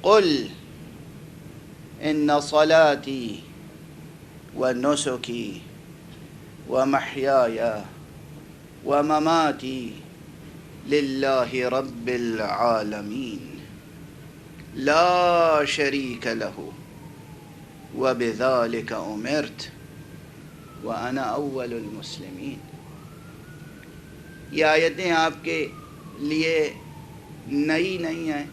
قل ان صلاتی ونسکی ومحیای ومماتی للہ رب العالمین لا شریک لہ وبذلک امرت وانا اول المسلمین۔ یہ آیتیں آپ کے لیے نئی نہیں ہیں،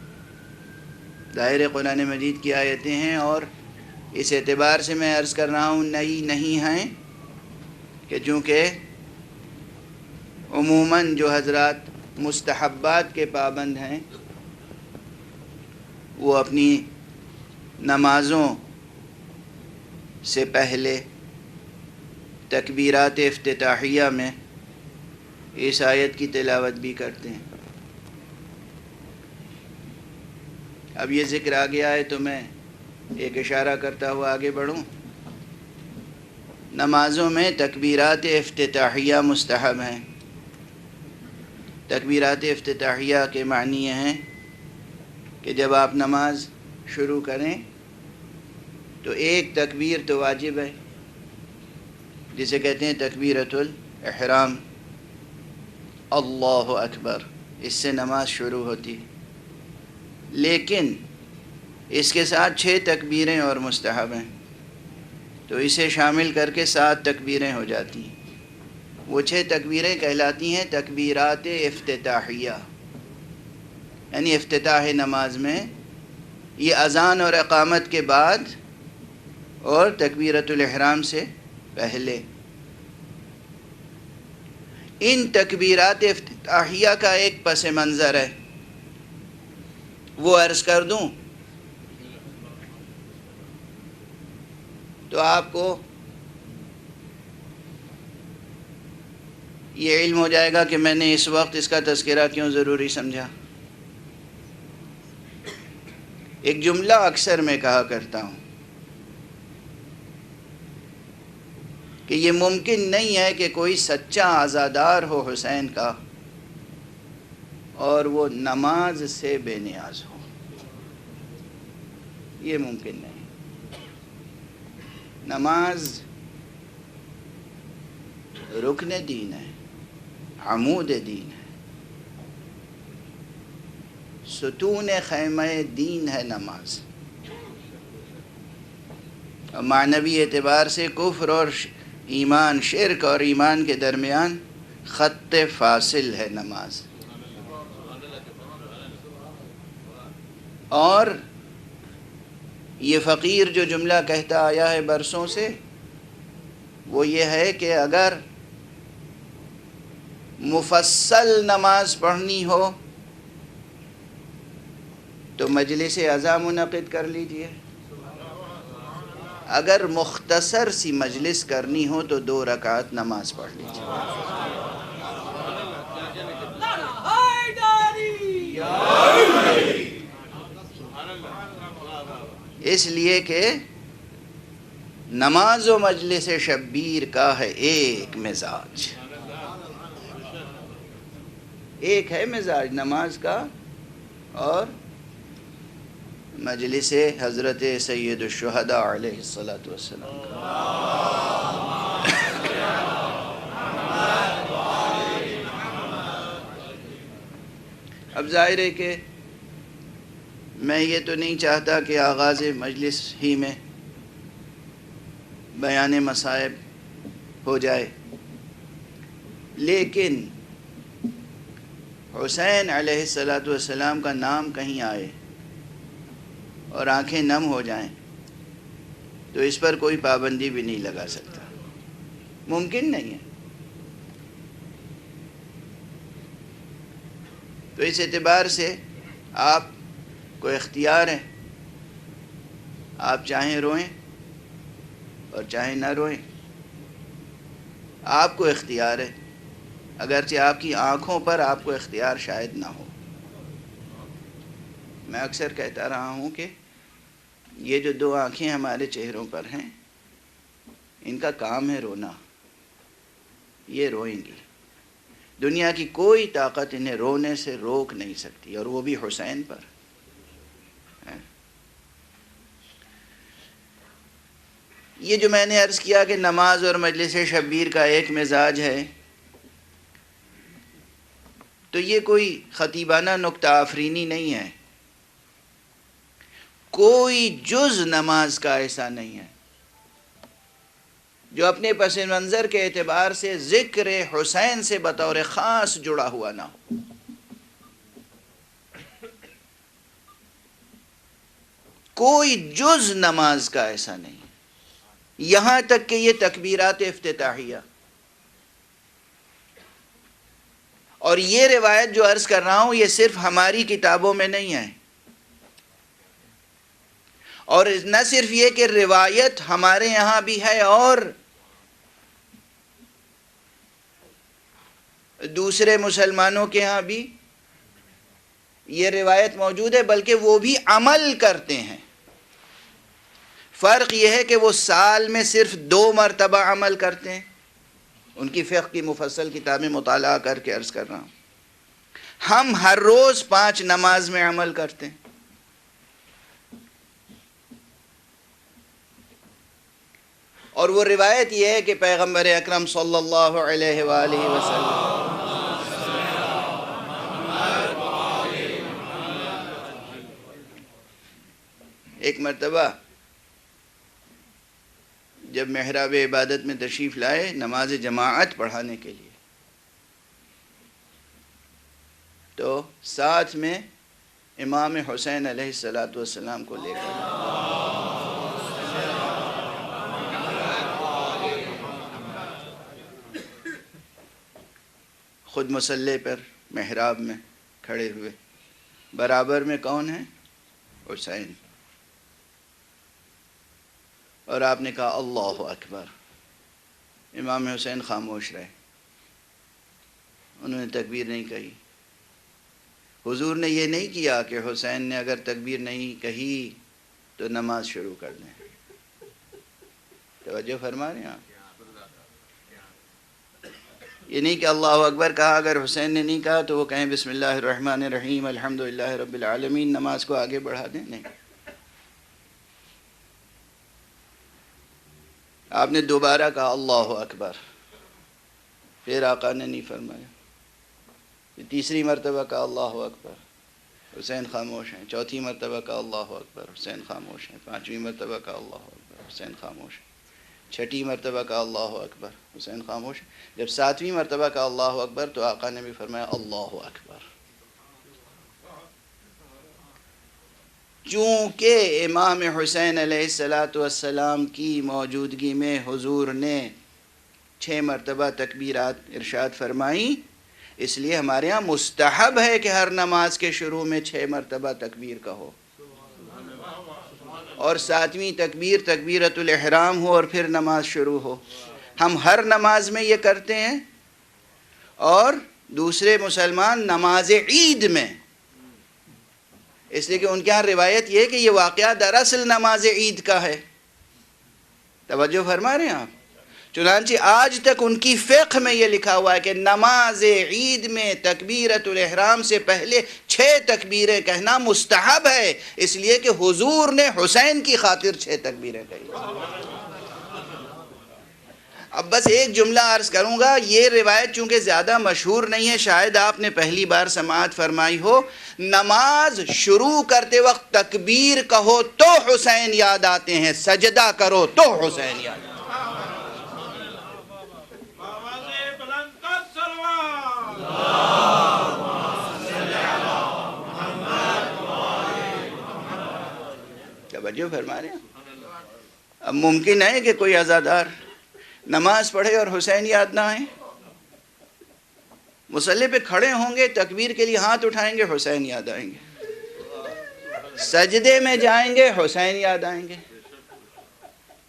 ظاہر قرآن مجید کی آیتیں ہیں، اور اس اعتبار سے میں عرض کر رہا ہوں نئی نہیں ہیں کہ چونکہ عموماً جو حضرات مستحبات کے پابند ہیں وہ اپنی نمازوں سے پہلے تکبیرات افتتاحیہ میں اس آیت کی تلاوت بھی کرتے ہیں۔ اب یہ ذکر آ گیا ہے تو میں ایک اشارہ کرتا ہوا آگے بڑھوں۔ نمازوں میں تکبیرات افتتاحیہ مستحب ہیں۔ تکبیرات افتتاحیہ کے معنی یہ ہیں کہ جب آپ نماز شروع کریں تو ایک تکبیر تو واجب ہے جسے کہتے ہیں تکبیرۃ الاحرام، اللہ اکبر، اس سے نماز شروع ہوتی، لیکن اس کے ساتھ 6 تکبیریں اور مستحب ہیں، تو اسے شامل کر کے 7 تکبیریں ہو جاتی ہیں۔ وہ 6 تکبیریں کہلاتی ہیں تکبیرات افتتاحیہ، یعنی افتتاح نماز میں یہ اذان اور اقامت کے بعد اور تکبیرۃ الاحرام سے پہلے۔ ان تکبیرات افتتاحیہ کا ایک پس منظر ہے، وہ عرض کر دوں تو آپ کو یہ علم ہو جائے گا کہ میں نے اس وقت اس کا تذکرہ کیوں ضروری سمجھا۔ ایک جملہ اکثر میں کہا کرتا ہوں کہ یہ ممکن نہیں ہے کہ کوئی سچا عزادار ہو حسین کا اور وہ نماز سے بے نیاز ہو، یہ ممکن نہیں۔ نماز رکن دین ہے، عمود دین ہے، ستون خیمہ دین ہے نماز، اور معنوی اعتبار سے کفر اور ایمان، شرک اور ایمان کے درمیان خط فاصل ہے نماز۔ اور یہ فقیر جو جملہ کہتا آیا ہے برسوں سے، وہ یہ ہے کہ اگر مفصل نماز پڑھنی ہو تو مجلس عزا منعقد کر لیجئے، اگر مختصر سی مجلس کرنی ہو تو 2 رکعت نماز پڑھ لیجئے۔ اس لیے کہ نماز و مجلس شبیر کا ہے ایک مزاج، ایک ہے مزاج نماز کا اور مجلس حضرت سید الشہداء علیہ السلام کا۔ اب ظاہر ہے کہ میں یہ تو نہیں چاہتا کہ آغاز مجلس ہی میں بیان مصائب ہو جائے، لیکن حسین علیہ السلام کا نام کہیں آئے اور آنکھیں نم ہو جائیں تو اس پر کوئی پابندی بھی نہیں لگا سکتا، ممکن نہیں ہے۔ تو اس اعتبار سے آپ کو اختیار ہے، آپ چاہیں روئیں اور چاہیں نہ روئیں، آپ کو اختیار ہے، اگرچہ آپ کی آنکھوں پر آپ کو اختیار شاید نہ ہو۔ میں اکثر کہتا رہا ہوں کہ یہ جو 2 آنکھیں ہمارے چہروں پر ہیں، ان کا کام ہے رونا، یہ روئیں گی، دنیا کی کوئی طاقت انہیں رونے سے روک نہیں سکتی، اور وہ بھی حسین پر۔ یہ جو میں نے عرض کیا کہ نماز اور مجلس شبیر کا ایک مزاج ہے، تو یہ کوئی خطیبانہ نکتہ آفرینی نہیں ہے، کوئی جز نماز کا ایسا نہیں ہے جو اپنے پس منظر کے اعتبار سے ذکر حسین سے بطور خاص جڑا ہوا نہ ہو۔ کوئی جز نماز کا ایسا نہیں، یہاں تک کہ یہ تکبیرات افتتاحیہ، اور یہ روایت جو عرض کر رہا ہوں یہ صرف ہماری کتابوں میں نہیں ہے، اور نہ صرف یہ کہ روایت ہمارے یہاں بھی ہے اور دوسرے مسلمانوں کے ہاں بھی یہ روایت موجود ہے، بلکہ وہ بھی عمل کرتے ہیں۔ فرق یہ ہے کہ وہ سال میں صرف 2 مرتبہ عمل کرتے ہیں، ان کی فقہ کی مفصل کتابیں مطالعہ کر کے عرض کر رہا ہوں۔ ہم ہر روز 5 نماز میں عمل کرتے ہیں، اور وہ روایت یہ ہے کہ پیغمبر اکرم صلی اللہ علیہ وآلہ وسلم ایک مرتبہ جب محراب عبادت میں تشریف لائے نماز جماعت پڑھانے کے لیے، تو ساتھ میں امام حسین علیہ السلام کو لے کر خود مصلی پر محراب میں کھڑے ہوئے، برابر میں کون ہے؟ حسین، اور آپ نے کہا اللہ اکبر۔ امام حسین خاموش رہے، انہوں نے تکبیر نہیں کہی۔ حضور نے یہ نہیں کیا کہ حسین نے اگر تکبیر نہیں کہی تو نماز شروع کر دیں۔ توجہ فرما رہے ہیں آپ؟ یہ نہیں کہ اللہ اکبر کہا، اگر حسین نے نہیں کہا تو وہ کہیں بسم اللہ الرحمن الرحیم الحمدللہ رب العالمین، نماز کو آگے بڑھا دیں۔ نہیں، آپ نے دوبارہ کہا اللہ اکبر، پھر آقا نے نہیں فرمایا، پھر تیسری مرتبہ کہا اللہ اکبر، حسین خاموش ہیں، چوتھی مرتبہ کہا اللہ اکبر، حسین خاموش ہیں، پانچویں مرتبہ کہا اللہ اکبر، حسین خاموش ہیں، چھٹی مرتبہ کہا اللہ اکبر، حسین خاموش ہیں۔ جب 7ویں مرتبہ کہا اللہ اکبر تو آقا نے بھی فرمایا اللہ اکبر۔ چونکہ امام حسین علیہ السلام کی موجودگی میں حضور نے 6 مرتبہ تکبیرات ارشاد فرمائی، اس لیے ہمارے ہاں مستحب ہے کہ ہر نماز کے شروع میں 6 مرتبہ تکبیر کہو، اور 7ویں تکبیر تکبیرۃ الاحرام ہو اور پھر نماز شروع ہو۔ ہم ہر نماز میں یہ کرتے ہیں، اور دوسرے مسلمان نماز عید میں، اس لیے کہ ان کے ہاں روایت یہ ہے کہ یہ واقعہ دراصل نماز عید کا ہے۔ توجہ فرما رہے ہیں آپ؟ چنانچہ آج تک ان کی فقہ میں یہ لکھا ہوا ہے کہ نماز عید میں تکبیرۃ الاحرام سے پہلے 6 تکبیریں کہنا مستحب ہے، اس لیے کہ حضور نے حسین کی خاطر 6 تکبیریں کہی۔ اب بس ایک جملہ عرض کروں گا، یہ روایت چونکہ زیادہ مشہور نہیں ہے، شاید آپ نے پہلی بار سماعت فرمائی ہو، نماز شروع کرتے وقت تکبیر کہو تو حسین یاد آتے ہیں، سجدہ کرو تو حسین یاد آتے ہیں۔ توجہ فرما رہے ہیں؟ اب ممکن ہے کہ کوئی عزادار نماز پڑھے اور حسین یاد نہ آئے؟ مصلی پہ کھڑے ہوں گے، تکبیر کے لیے ہاتھ اٹھائیں گے، حسین یاد آئیں گے، سجدے میں جائیں گے، حسین یاد آئیں گے۔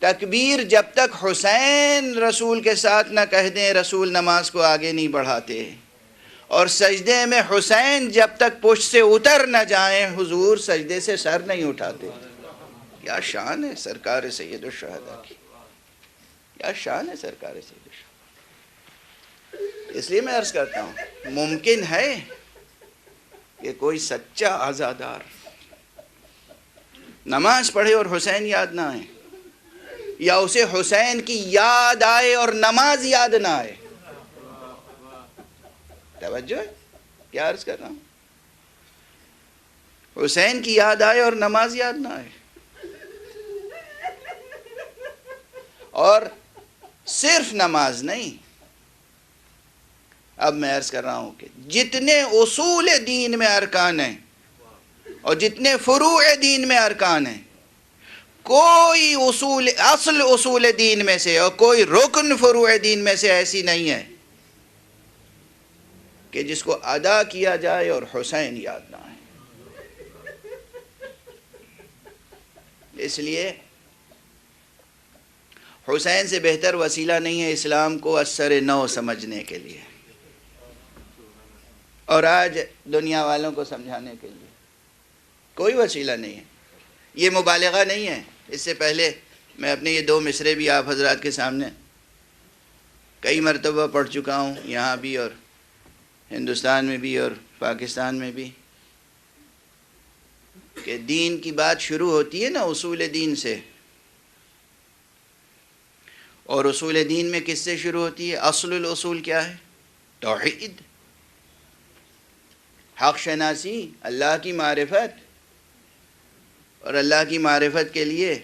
تکبیر جب تک حسین رسول کے ساتھ نہ کہہ دیں، رسول نماز کو آگے نہیں بڑھاتے، اور سجدے میں حسین جب تک پشت سے اتر نہ جائیں، حضور سجدے سے سر نہیں اٹھاتے۔ کیا شان ہے سرکار سید الشہداء کی، کیا شان ہے سرکار سید الشہداء۔ اس لیے میں عرض کرتا ہوں، ممکن ہے کہ کوئی سچا عزادار نماز پڑھے اور حسین یاد نہ آئے، یا اسے حسین کی یاد آئے اور نماز یاد نہ آئے؟ توجہ ہے کیا عرض کر رہا ہوں؟ حسین کی یاد آئے اور نماز یاد نہ آئے. اور صرف نماز نہیں، اب میں عرض کر رہا ہوں کہ جتنے اصول دین میں ارکان ہیں اور جتنے فروع دین میں ارکان ہیں، کوئی اصل اصول دین میں سے اور کوئی رکن فروع دین میں سے ایسی نہیں ہے کہ جس کو ادا کیا جائے اور حسین یاد نہ آئے. اس لیے حسین سے بہتر وسیلہ نہیں ہے اسلام کو اثر نو سمجھنے کے لیے اور آج دنیا والوں کو سمجھانے کے لیے. کوئی وسیلہ نہیں ہے. یہ مبالغہ نہیں ہے. اس سے پہلے میں اپنے یہ 2 مصرے بھی آپ حضرات کے سامنے کئی مرتبہ پڑھ چکا ہوں، یہاں بھی اور ہندوستان میں بھی اور پاکستان میں بھی، کہ دین کی بات شروع ہوتی ہے نا اصول دین سے، اور اصول دین میں کس سے شروع ہوتی ہے؟ اصل الاصول کیا ہے؟ توحید، حق شناسی، اللہ کی معرفت. اور اللہ کی معرفت کے لیے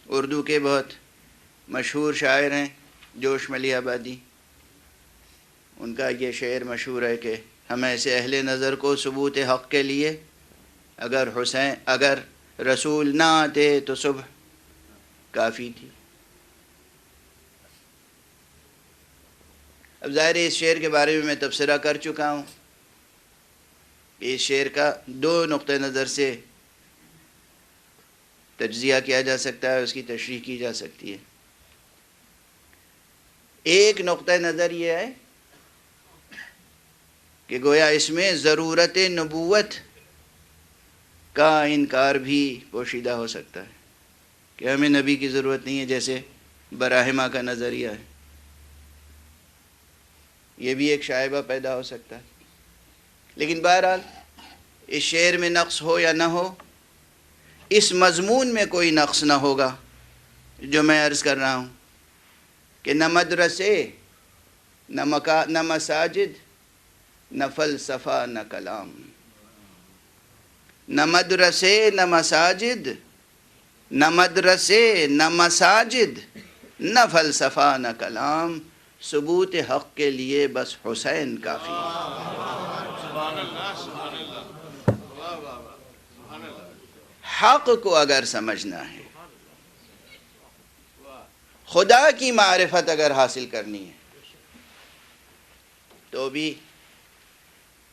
اردو کے بہت مشہور شاعر ہیں جوش ملی آبادی، ان کا یہ شعر مشہور ہے کہ ہم ایسے اہل نظر کو ثبوت حق کے لیے اگر رسول نہ آتے تو صبح کافی تھی. اب ظاہر ہے اس شعر کے بارے میں تبصرہ کر چکا ہوں کہ اس شعر کا 2 نقطہ نظر سے تجزیہ کیا جا سکتا ہے، اس کی تشریح کی جا سکتی ہے. ایک نقطہ نظر یہ ہے کہ گویا اس میں ضرورت نبوت کا انکار بھی پوشیدہ ہو سکتا ہے کہ ہمیں نبی کی ضرورت نہیں ہے، جیسے براہما کا نظریہ ہے. یہ بھی ایک شائبہ پیدا ہو سکتا ہے. لیکن بہرحال اس شعر میں نقص ہو یا نہ ہو، اس مضمون میں کوئی نقص نہ ہوگا جو میں عرض کر رہا ہوں کہ نہ مدرسے، نہ مساجد، نہ فلسفہ، نہ کلام. نہ مدرسے نہ مساجد، نہ مدرسے نہ مساجد، نہ فلسفہ نہ کلام، ثبوت حق کے لیے بس حسین کافی ہے. حق کو اگر سمجھنا ہے، خدا کی معرفت اگر حاصل کرنی ہے، تو بھی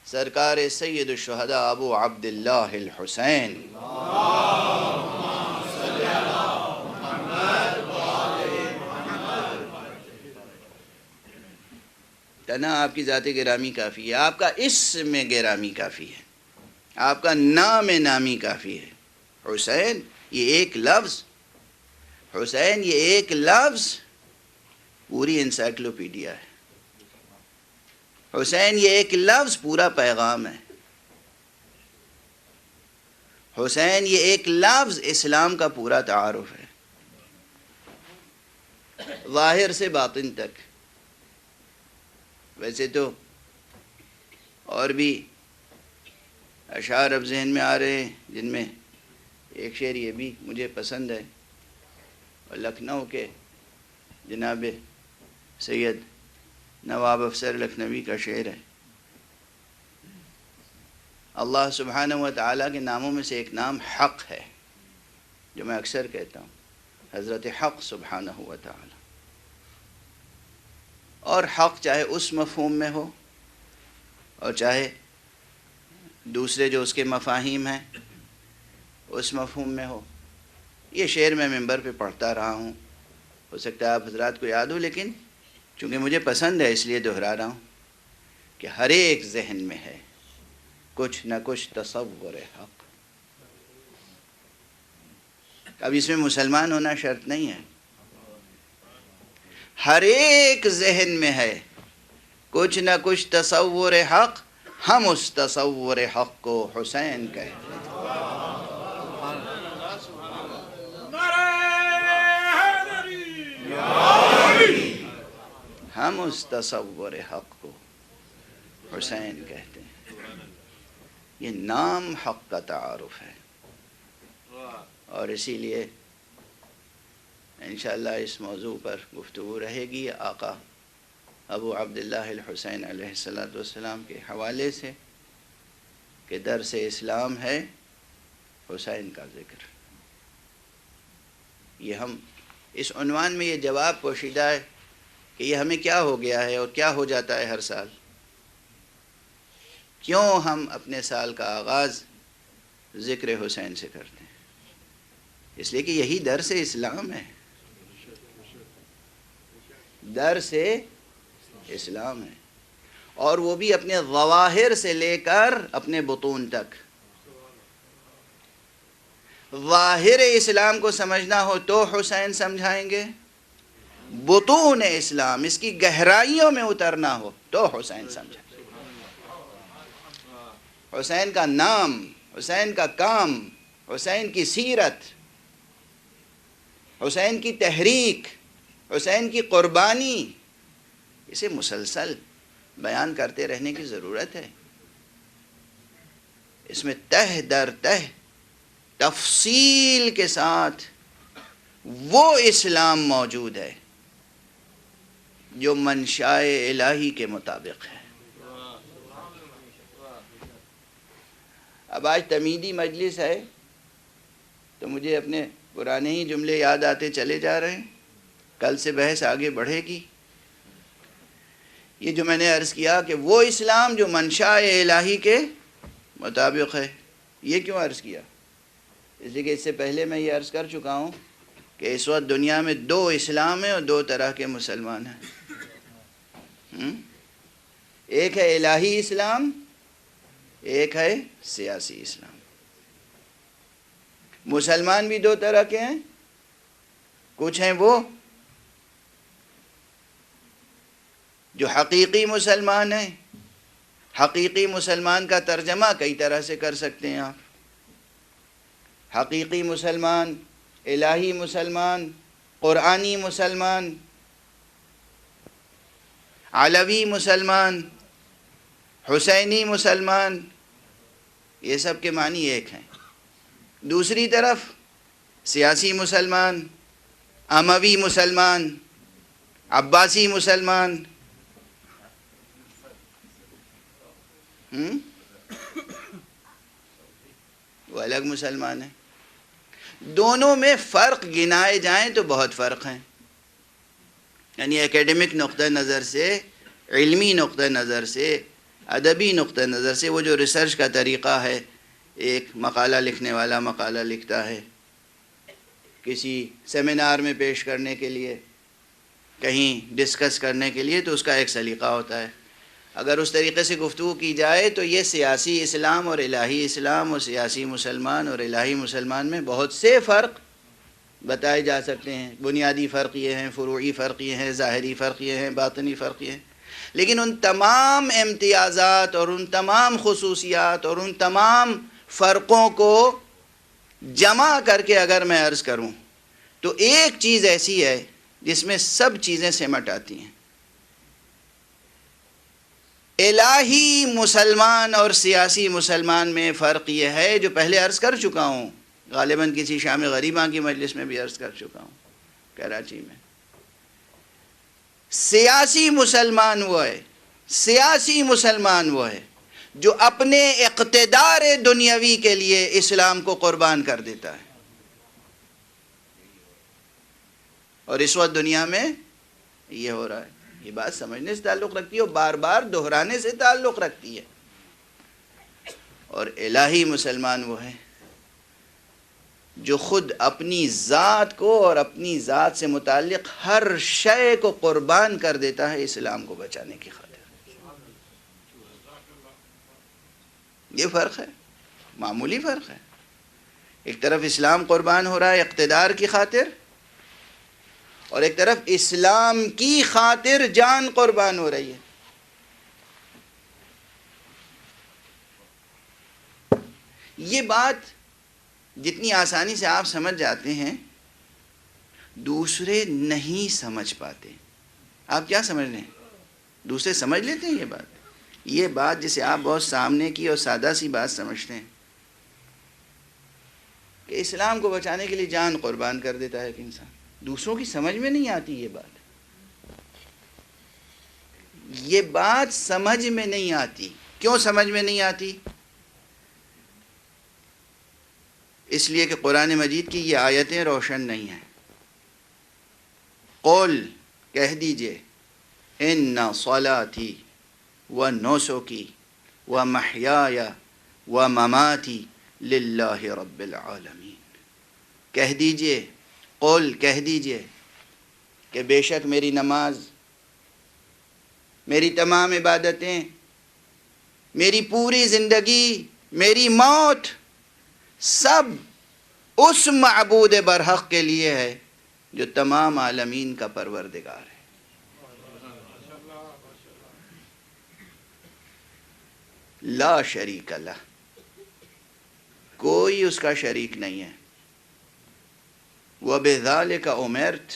سرکار سید الشہداء ابو عبداللہ الحسین تنہا آپ کی ذات گرامی کافی ہے، آپ کا اسم گرامی کافی ہے، آپ کا نام نامی کافی ہے. حسین یہ ایک لفظ، حسین یہ ایک لفظ پوری انسائکلوپیڈیا ہے. حسین یہ ایک لفظ پورا پیغام ہے. حسین یہ ایک لفظ اسلام کا پورا تعارف ہے، ظاہر سے باطن تک. ویسے تو اور بھی اشعار اب ذہن میں آ رہے ہیں، جن میں ایک شعر یہ بھی مجھے پسند ہے، اور لکھنؤ کے جناب سید نواب افسر لکھنوی کا شعر ہے. اللہ سبحانہ و تعالیٰ کے ناموں میں سے ایک نام حق ہے، جو میں اکثر کہتا ہوں، حضرت حق سبحانہ و تعالیٰ. اور حق چاہے اس مفہوم میں ہو اور چاہے دوسرے جو اس کے مفاہیم ہیں اس مفہوم میں ہو. یہ شعر میں ممبر پہ پڑھتا رہا ہوں، ہو سکتا ہے آپ حضرات کو یاد ہو، لیکن چونکہ مجھے پسند ہے اس لیے دہرا رہا ہوں کہ ہر ایک ذہن میں ہے کچھ نہ کچھ تصور حق. اب اس میں مسلمان ہونا شرط نہیں ہے، ہر ایک ذہن میں ہے کچھ نہ کچھ تصور حق. ہم اس تصور حق کو حسین کہتے ہیں. ہم اس تصور حق کو حسین کہتے ہیں. یہ نام حق کا تعارف ہے، اور اسی لیے انشاءاللہ اس موضوع پر گفتگو رہے گی آقا ابو عبداللہ الحسین علیہ السلام کے حوالے سے کہ درس اسلام ہے حسین کا ذکر. یہ ہم اس عنوان میں یہ جواب پوشیدہ ہے کہ یہ ہمیں کیا ہو گیا ہے اور کیا ہو جاتا ہے ہر سال. کیوں ہم اپنے سال کا آغاز ذکر حسین سے کرتے ہیں؟ اس لیے کہ یہی درس اسلام ہے، درس اسلام ہے، اور وہ بھی اپنے ظواہر سے لے کر اپنے بطون تک. ظاہر اسلام کو سمجھنا ہو تو حسین سمجھائیں گے، بطون اسلام اس کی گہرائیوں میں اترنا ہو تو حسین سمجھائیں. حسین کا نام، حسین کا کام، حسین کی سیرت، حسین کی تحریک، حسین کی قربانی، اسے مسلسل بیان کرتے رہنے کی ضرورت ہے. اس میں تہ در تہ تفصیل کے ساتھ وہ اسلام موجود ہے جو منشائے الہی کے مطابق ہے. اب آج تمیدی مجلس ہے تو مجھے اپنے پرانے ہی جملے یاد آتے چلے جا رہے ہیں. کل سے بحث آگے بڑھے گی. یہ جو میں نے عرض کیا کہ وہ اسلام جو منشائے الہی کے مطابق ہے، یہ کیوں عرض کیا؟ اس لیے کہ اس سے پہلے میں یہ عرض کر چکا ہوں کہ اس وقت دنیا میں دو اسلام ہیں اور دو طرح کے مسلمان ہیں. ایک ہے الہی اسلام، ایک ہے سیاسی اسلام. مسلمان بھی دو طرح کے ہیں. کچھ ہیں وہ جو حقیقی مسلمان ہیں. حقیقی مسلمان کا ترجمہ کئی طرح سے کر سکتے ہیں آپ. حقیقی مسلمان، الہی مسلمان، قرآنی مسلمان، علوی مسلمان، حسینی مسلمان، یہ سب کے معنی ایک ہیں. دوسری طرف سیاسی مسلمان، اموی مسلمان، عباسی مسلمان، وہ الگ مسلمان ہیں. دونوں میں فرق گنائے جائیں تو بہت فرق ہیں. یعنی اکیڈمک نقطہ نظر سے، علمی نقطہ نظر سے، ادبی نقطہ نظر سے، وہ جو ریسرچ کا طریقہ ہے، ایک مقالہ لکھنے والا مقالہ لکھتا ہے کسی سیمینار میں پیش کرنے کے لیے، کہیں ڈسکس کرنے کے لیے، تو اس کا ایک سلیقہ ہوتا ہے. اگر اس طریقے سے گفتگو کی جائے تو یہ سیاسی اسلام اور الہی اسلام اور سیاسی مسلمان اور الہی مسلمان میں بہت سے فرق بتائے جا سکتے ہیں. بنیادی فرق یہ ہیں، فروعی فرق یہ ہیں، ظاہری فرق یہ ہیں، باطنی فرق یہ ہیں. لیکن ان تمام امتیازات اور ان تمام خصوصیات اور ان تمام فرقوں کو جمع کر کے اگر میں عرض کروں تو ایک چیز ایسی ہے جس میں سب چیزیں سمٹ آتی ہیں. الہی مسلمان اور سیاسی مسلمان میں فرق یہ ہے جو پہلے عرض کر چکا ہوں، غالباً کسی شام غریباں کی مجلس میں بھی عرض کر چکا ہوں کراچی میں. سیاسی مسلمان وہ ہے، سیاسی مسلمان وہ ہے جو اپنے اقتدار دنیاوی کے لیے اسلام کو قربان کر دیتا ہے. اور اس وقت دنیا میں یہ ہو رہا ہے. یہ بات سمجھنے سے تعلق رکھتی ہے اور بار بار دہرانے سے تعلق رکھتی ہے. اور الہی مسلمان وہ ہے جو خود اپنی ذات کو اور اپنی ذات سے متعلق ہر شے کو قربان کر دیتا ہے اسلام کو بچانے کی خاطر. یہ فرق ہے، معمولی فرق ہے. ایک طرف اسلام قربان ہو رہا ہے اقتدار کی خاطر، اور ایک طرف اسلام کی خاطر جان قربان ہو رہی ہے. یہ بات جتنی آسانی سے آپ سمجھ جاتے ہیں دوسرے نہیں سمجھ پاتے. آپ کیا سمجھ رہے ہیں؟ دوسرے سمجھ لیتے ہیں یہ بات جسے آپ بہت سامنے کی اور سادہ سی بات سمجھتے ہیں کہ اسلام کو بچانے کے لیے جان قربان کر دیتا ہے ایک انسان، دوسروں کی سمجھ میں نہیں آتی یہ بات سمجھ میں نہیں آتی۔ کیوں سمجھ میں نہیں آتی؟ اس لیے کہ قرآن مجید کی یہ آیتیں روشن نہیں ہیں۔ قل کہہ دیجئے ان صلاتی و نسکی و محیای و مماتی للہ رب العالمین، کہہ دیجئے، قل کہہ دیجئے کہ بے شک میری نماز، میری تمام عبادتیں، میری پوری زندگی، میری موت، سب اس معبود برحق کے لیے ہے جو تمام عالمین کا پروردگار ہے۔ لا شریک لہ، کوئی اس کا شریک نہیں ہے۔ وَبِذَلِكَ أُمِرْتُ،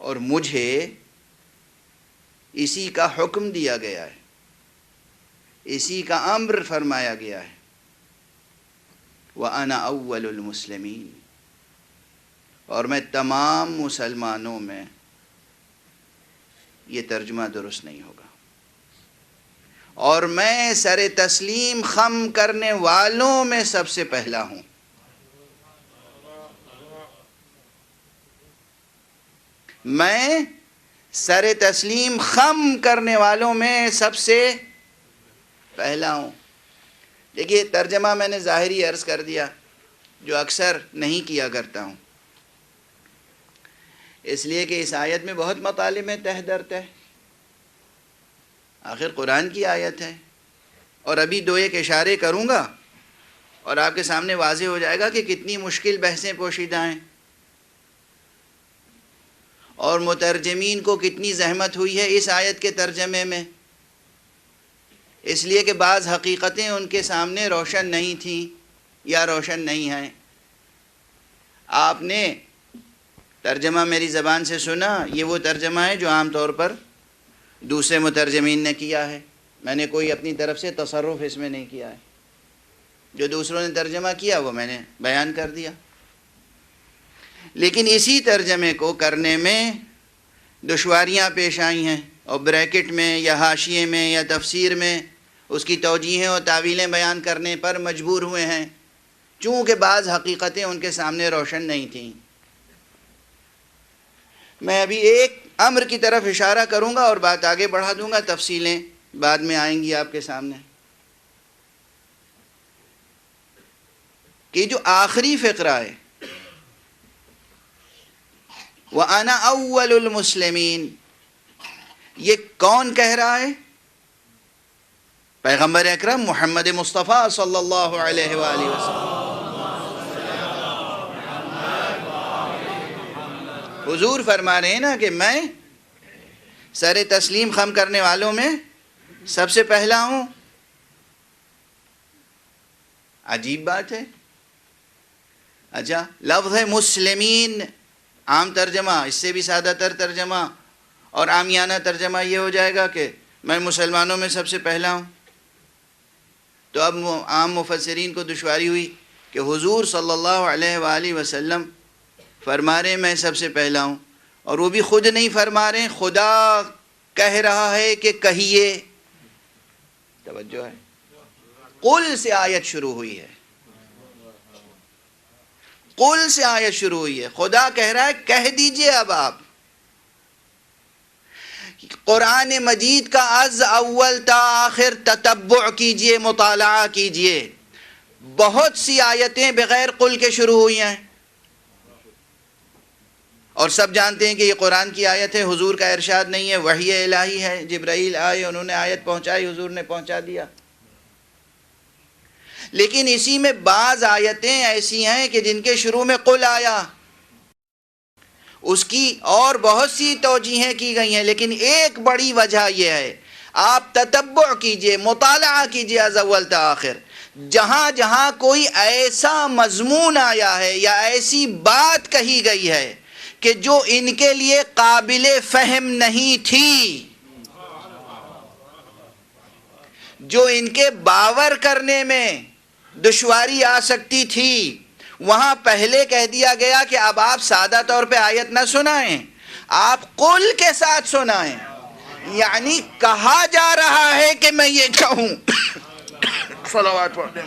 اور مجھے اسی کا حکم دیا گیا ہے، اسی کا امر فرمایا گیا ہے۔ وَأَنَا أَوَّلُ الْمُسْلِمِينَ، اور میں تمام مسلمانوں میں، یہ ترجمہ درست نہیں ہوگا، اور میں سر تسلیم خم کرنے والوں میں سب سے پہلا ہوں۔ میں سر تسلیم خم کرنے والوں میں سب سے پہلا ہوں۔ دیکھیے ترجمہ میں نے ظاہری عرض کر دیا جو اکثر نہیں کیا کرتا ہوں، اس لیے کہ اس آیت میں بہت مطالب میں تہ در تہ، آخر قرآن کی آیت ہے، اور ابھی دو ایک اشارے کروں گا اور آپ کے سامنے واضح ہو جائے گا کہ کتنی مشکل بحثیں پوشیدہ ہیں اور مترجمین کو کتنی زحمت ہوئی ہے اس آیت کے ترجمے میں، اس لیے کہ بعض حقیقتیں ان کے سامنے روشن نہیں تھیں یا روشن نہیں ہیں۔ آپ نے ترجمہ میری زبان سے سنا، یہ وہ ترجمہ ہے جو عام طور پر دوسرے مترجمین نے کیا ہے، میں نے کوئی اپنی طرف سے تصرف اس میں نہیں کیا ہے، جو دوسروں نے ترجمہ کیا وہ میں نے بیان کر دیا۔ لیکن اسی ترجمے کو کرنے میں دشواریاں پیش آئی ہیں، اور بریکٹ میں یا حاشیے میں یا تفسیر میں اس کی توجیہیں اور تعویلیں بیان کرنے پر مجبور ہوئے ہیں، چونکہ بعض حقیقتیں ان کے سامنے روشن نہیں تھیں۔ میں ابھی ایک امر کی طرف اشارہ کروں گا اور بات آگے بڑھا دوں گا، تفصیلیں بعد میں آئیں گی آپ کے سامنے، کہ جو آخری فقرہ ہے وَأَنَا أَوَّلُ الْمُسْلِمِينَ، یہ کون کہہ رہا ہے؟ پیغمبر اکرم محمد مصطفیٰ صلی اللہ علیہ وآلہ وسلم۔ حضور فرما رہے ہیں نا کہ میں سر تسلیم خم کرنے والوں میں سب سے پہلا ہوں۔ عجیب بات ہے۔ اچھا، لفظ ہے مسلمین، عام ترجمہ، اس سے بھی سادہ تر ترجمہ اور عامیانہ ترجمہ یہ ہو جائے گا کہ میں مسلمانوں میں سب سے پہلا ہوں۔ تو اب عام مفسرین کو دشواری ہوئی کہ حضور صلی اللہ علیہ وآلہ وسلم فرما رہے ہیں میں سب سے پہلا ہوں، اور وہ بھی خود نہیں فرما رہے ہیں، خدا کہہ رہا ہے کہ کہیے۔ توجہ ہے، قل سے آیت شروع ہوئی ہے، قل سے آیت شروع ہوئی ہے، خدا کہہ رہا ہے کہہ دیجئے۔ اب آپ قرآن مجید کا از اول تا آخر تتبع کیجئے، مطالعہ کیجئے، بہت سی آیتیں بغیر قل کے شروع ہوئی ہیں، اور سب جانتے ہیں کہ یہ قرآن کی آیت ہے، حضور کا ارشاد نہیں ہے، وحی الہی ہے، جبرائیل آئے انہوں نے آیت پہنچائی، حضور نے پہنچا دیا۔ لیکن اسی میں بعض آیتیں ایسی ہیں کہ جن کے شروع میں قل آیا، اس کی اور بہت سی توجیہیں کی گئی ہیں، لیکن ایک بڑی وجہ یہ ہے، آپ تتبع کیجئے، مطالعہ کیجئے از اول تا آخر، جہاں جہاں کوئی ایسا مضمون آیا ہے یا ایسی بات کہی گئی ہے کہ جو ان کے لیے قابل فہم نہیں تھی، جو ان کے باور کرنے میں دشواری آ سکتی تھی وہاں پہلے کہہ دیا گیا کہ اب آپ سادہ طور پہ آیت نہ سنائیں، آپ قل کے ساتھ سنائیں، یعنی کہا جا رہا ہے کہ میں یہ کہوں صلوات پڑھ دیں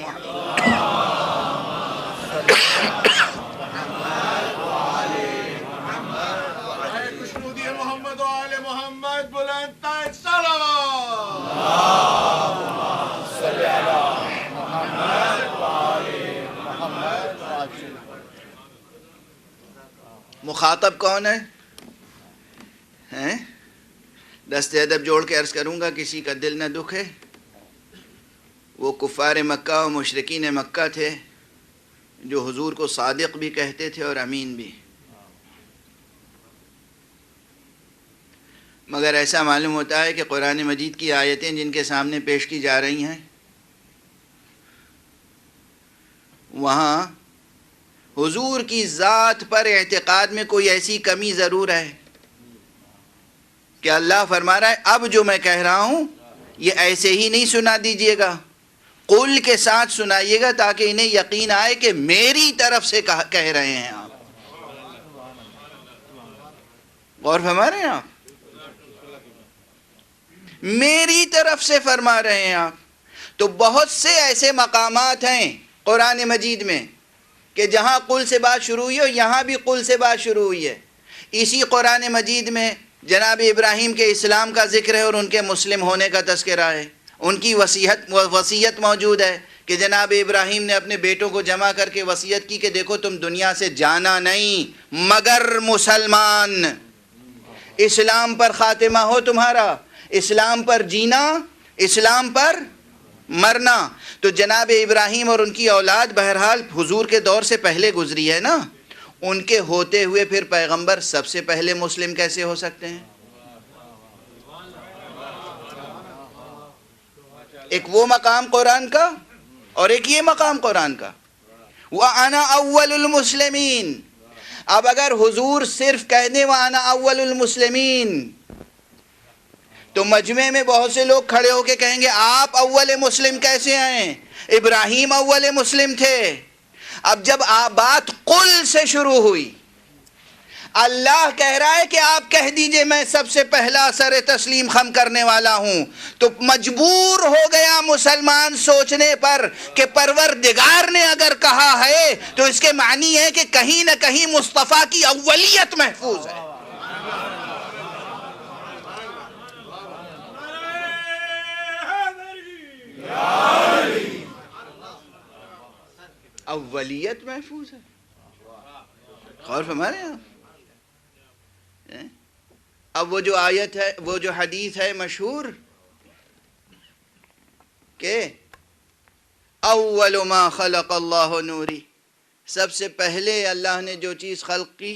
محمد و آل محمد بلند تر صلوات. مخاطب کون ہے؟ ہیں؟ دست ادب جوڑ کے عرض کروں گا، کسی کا دل نہ دکھے، وہ کفار مکہ و مشرکین مکہ تھے جو حضور کو صادق بھی کہتے تھے اور امین بھی، مگر ایسا معلوم ہوتا ہے کہ قرآن مجید کی آیتیں جن کے سامنے پیش کی جا رہی ہیں وہاں حضور کی ذات پر اعتقاد میں کوئی ایسی کمی ضرور ہے کہ اللہ فرما رہا ہے اب جو میں کہہ رہا ہوں یہ ایسے ہی نہیں سنا دیجئے گا، قل کے ساتھ سنائیے گا تاکہ انہیں یقین آئے کہ میری طرف سے کہہ رہے ہیں آپ. غور فرما رہے ہیں آپ؟ میری طرف سے فرما رہے ہیں آپ. تو بہت سے ایسے مقامات ہیں قرآن مجید میں کہ جہاں قل سے بات شروع ہوئی ہے یہاں بھی قل سے بات شروع ہوئی ہے. اسی قرآن مجید میں جناب ابراہیم کے اسلام کا ذکر ہے اور ان کے مسلم ہونے کا تذکرہ ہے. ان کی وصیت موجود ہے کہ جناب ابراہیم نے اپنے بیٹوں کو جمع کر کے وصیت کی کہ دیکھو تم دنیا سے جانا نہیں مگر مسلمان، اسلام پر خاتمہ ہو تمہارا، اسلام پر جینا، اسلام پر مرنا. تو جناب ابراہیم اور ان کی اولاد بہرحال حضور کے دور سے پہلے گزری ہے نا، ان کے ہوتے ہوئے پھر پیغمبر سب سے پہلے مسلم کیسے ہو سکتے ہیں؟ ایک وہ مقام قرآن کا اور ایک یہ مقام قرآن کا. وَأَنَا أَوَّلُ الْمُسْلِمِينَ. اب اگر حضور صرف کہہ دیں وَأَنَا أَوَّلُ الْمُسْلِمِينَ تو مجمع میں بہت سے لوگ کھڑے ہو کے کہیں گے آپ اول مسلم کیسے ہیں؟ ابراہیم اول مسلم تھے. اب جب بات قل سے شروع ہوئی، اللہ کہہ رہا ہے کہ آپ کہہ دیجئے میں سب سے پہلا سر تسلیم خم کرنے والا ہوں، تو مجبور ہو گیا مسلمان سوچنے پر کہ پروردگار نے اگر کہا ہے تو اس کے معنی ہے کہ کہیں نہ کہیں مصطفیٰ کی اولیت محفوظ ہے. اولیت محفوظ ہے. غور فرما رہے ہیں آپ؟ اب وہ جو آیت ہے، وہ جو حدیث ہے مشہور کہ اول ما خلق اللہ نوری، سب سے پہلے اللہ نے جو چیز خلق کی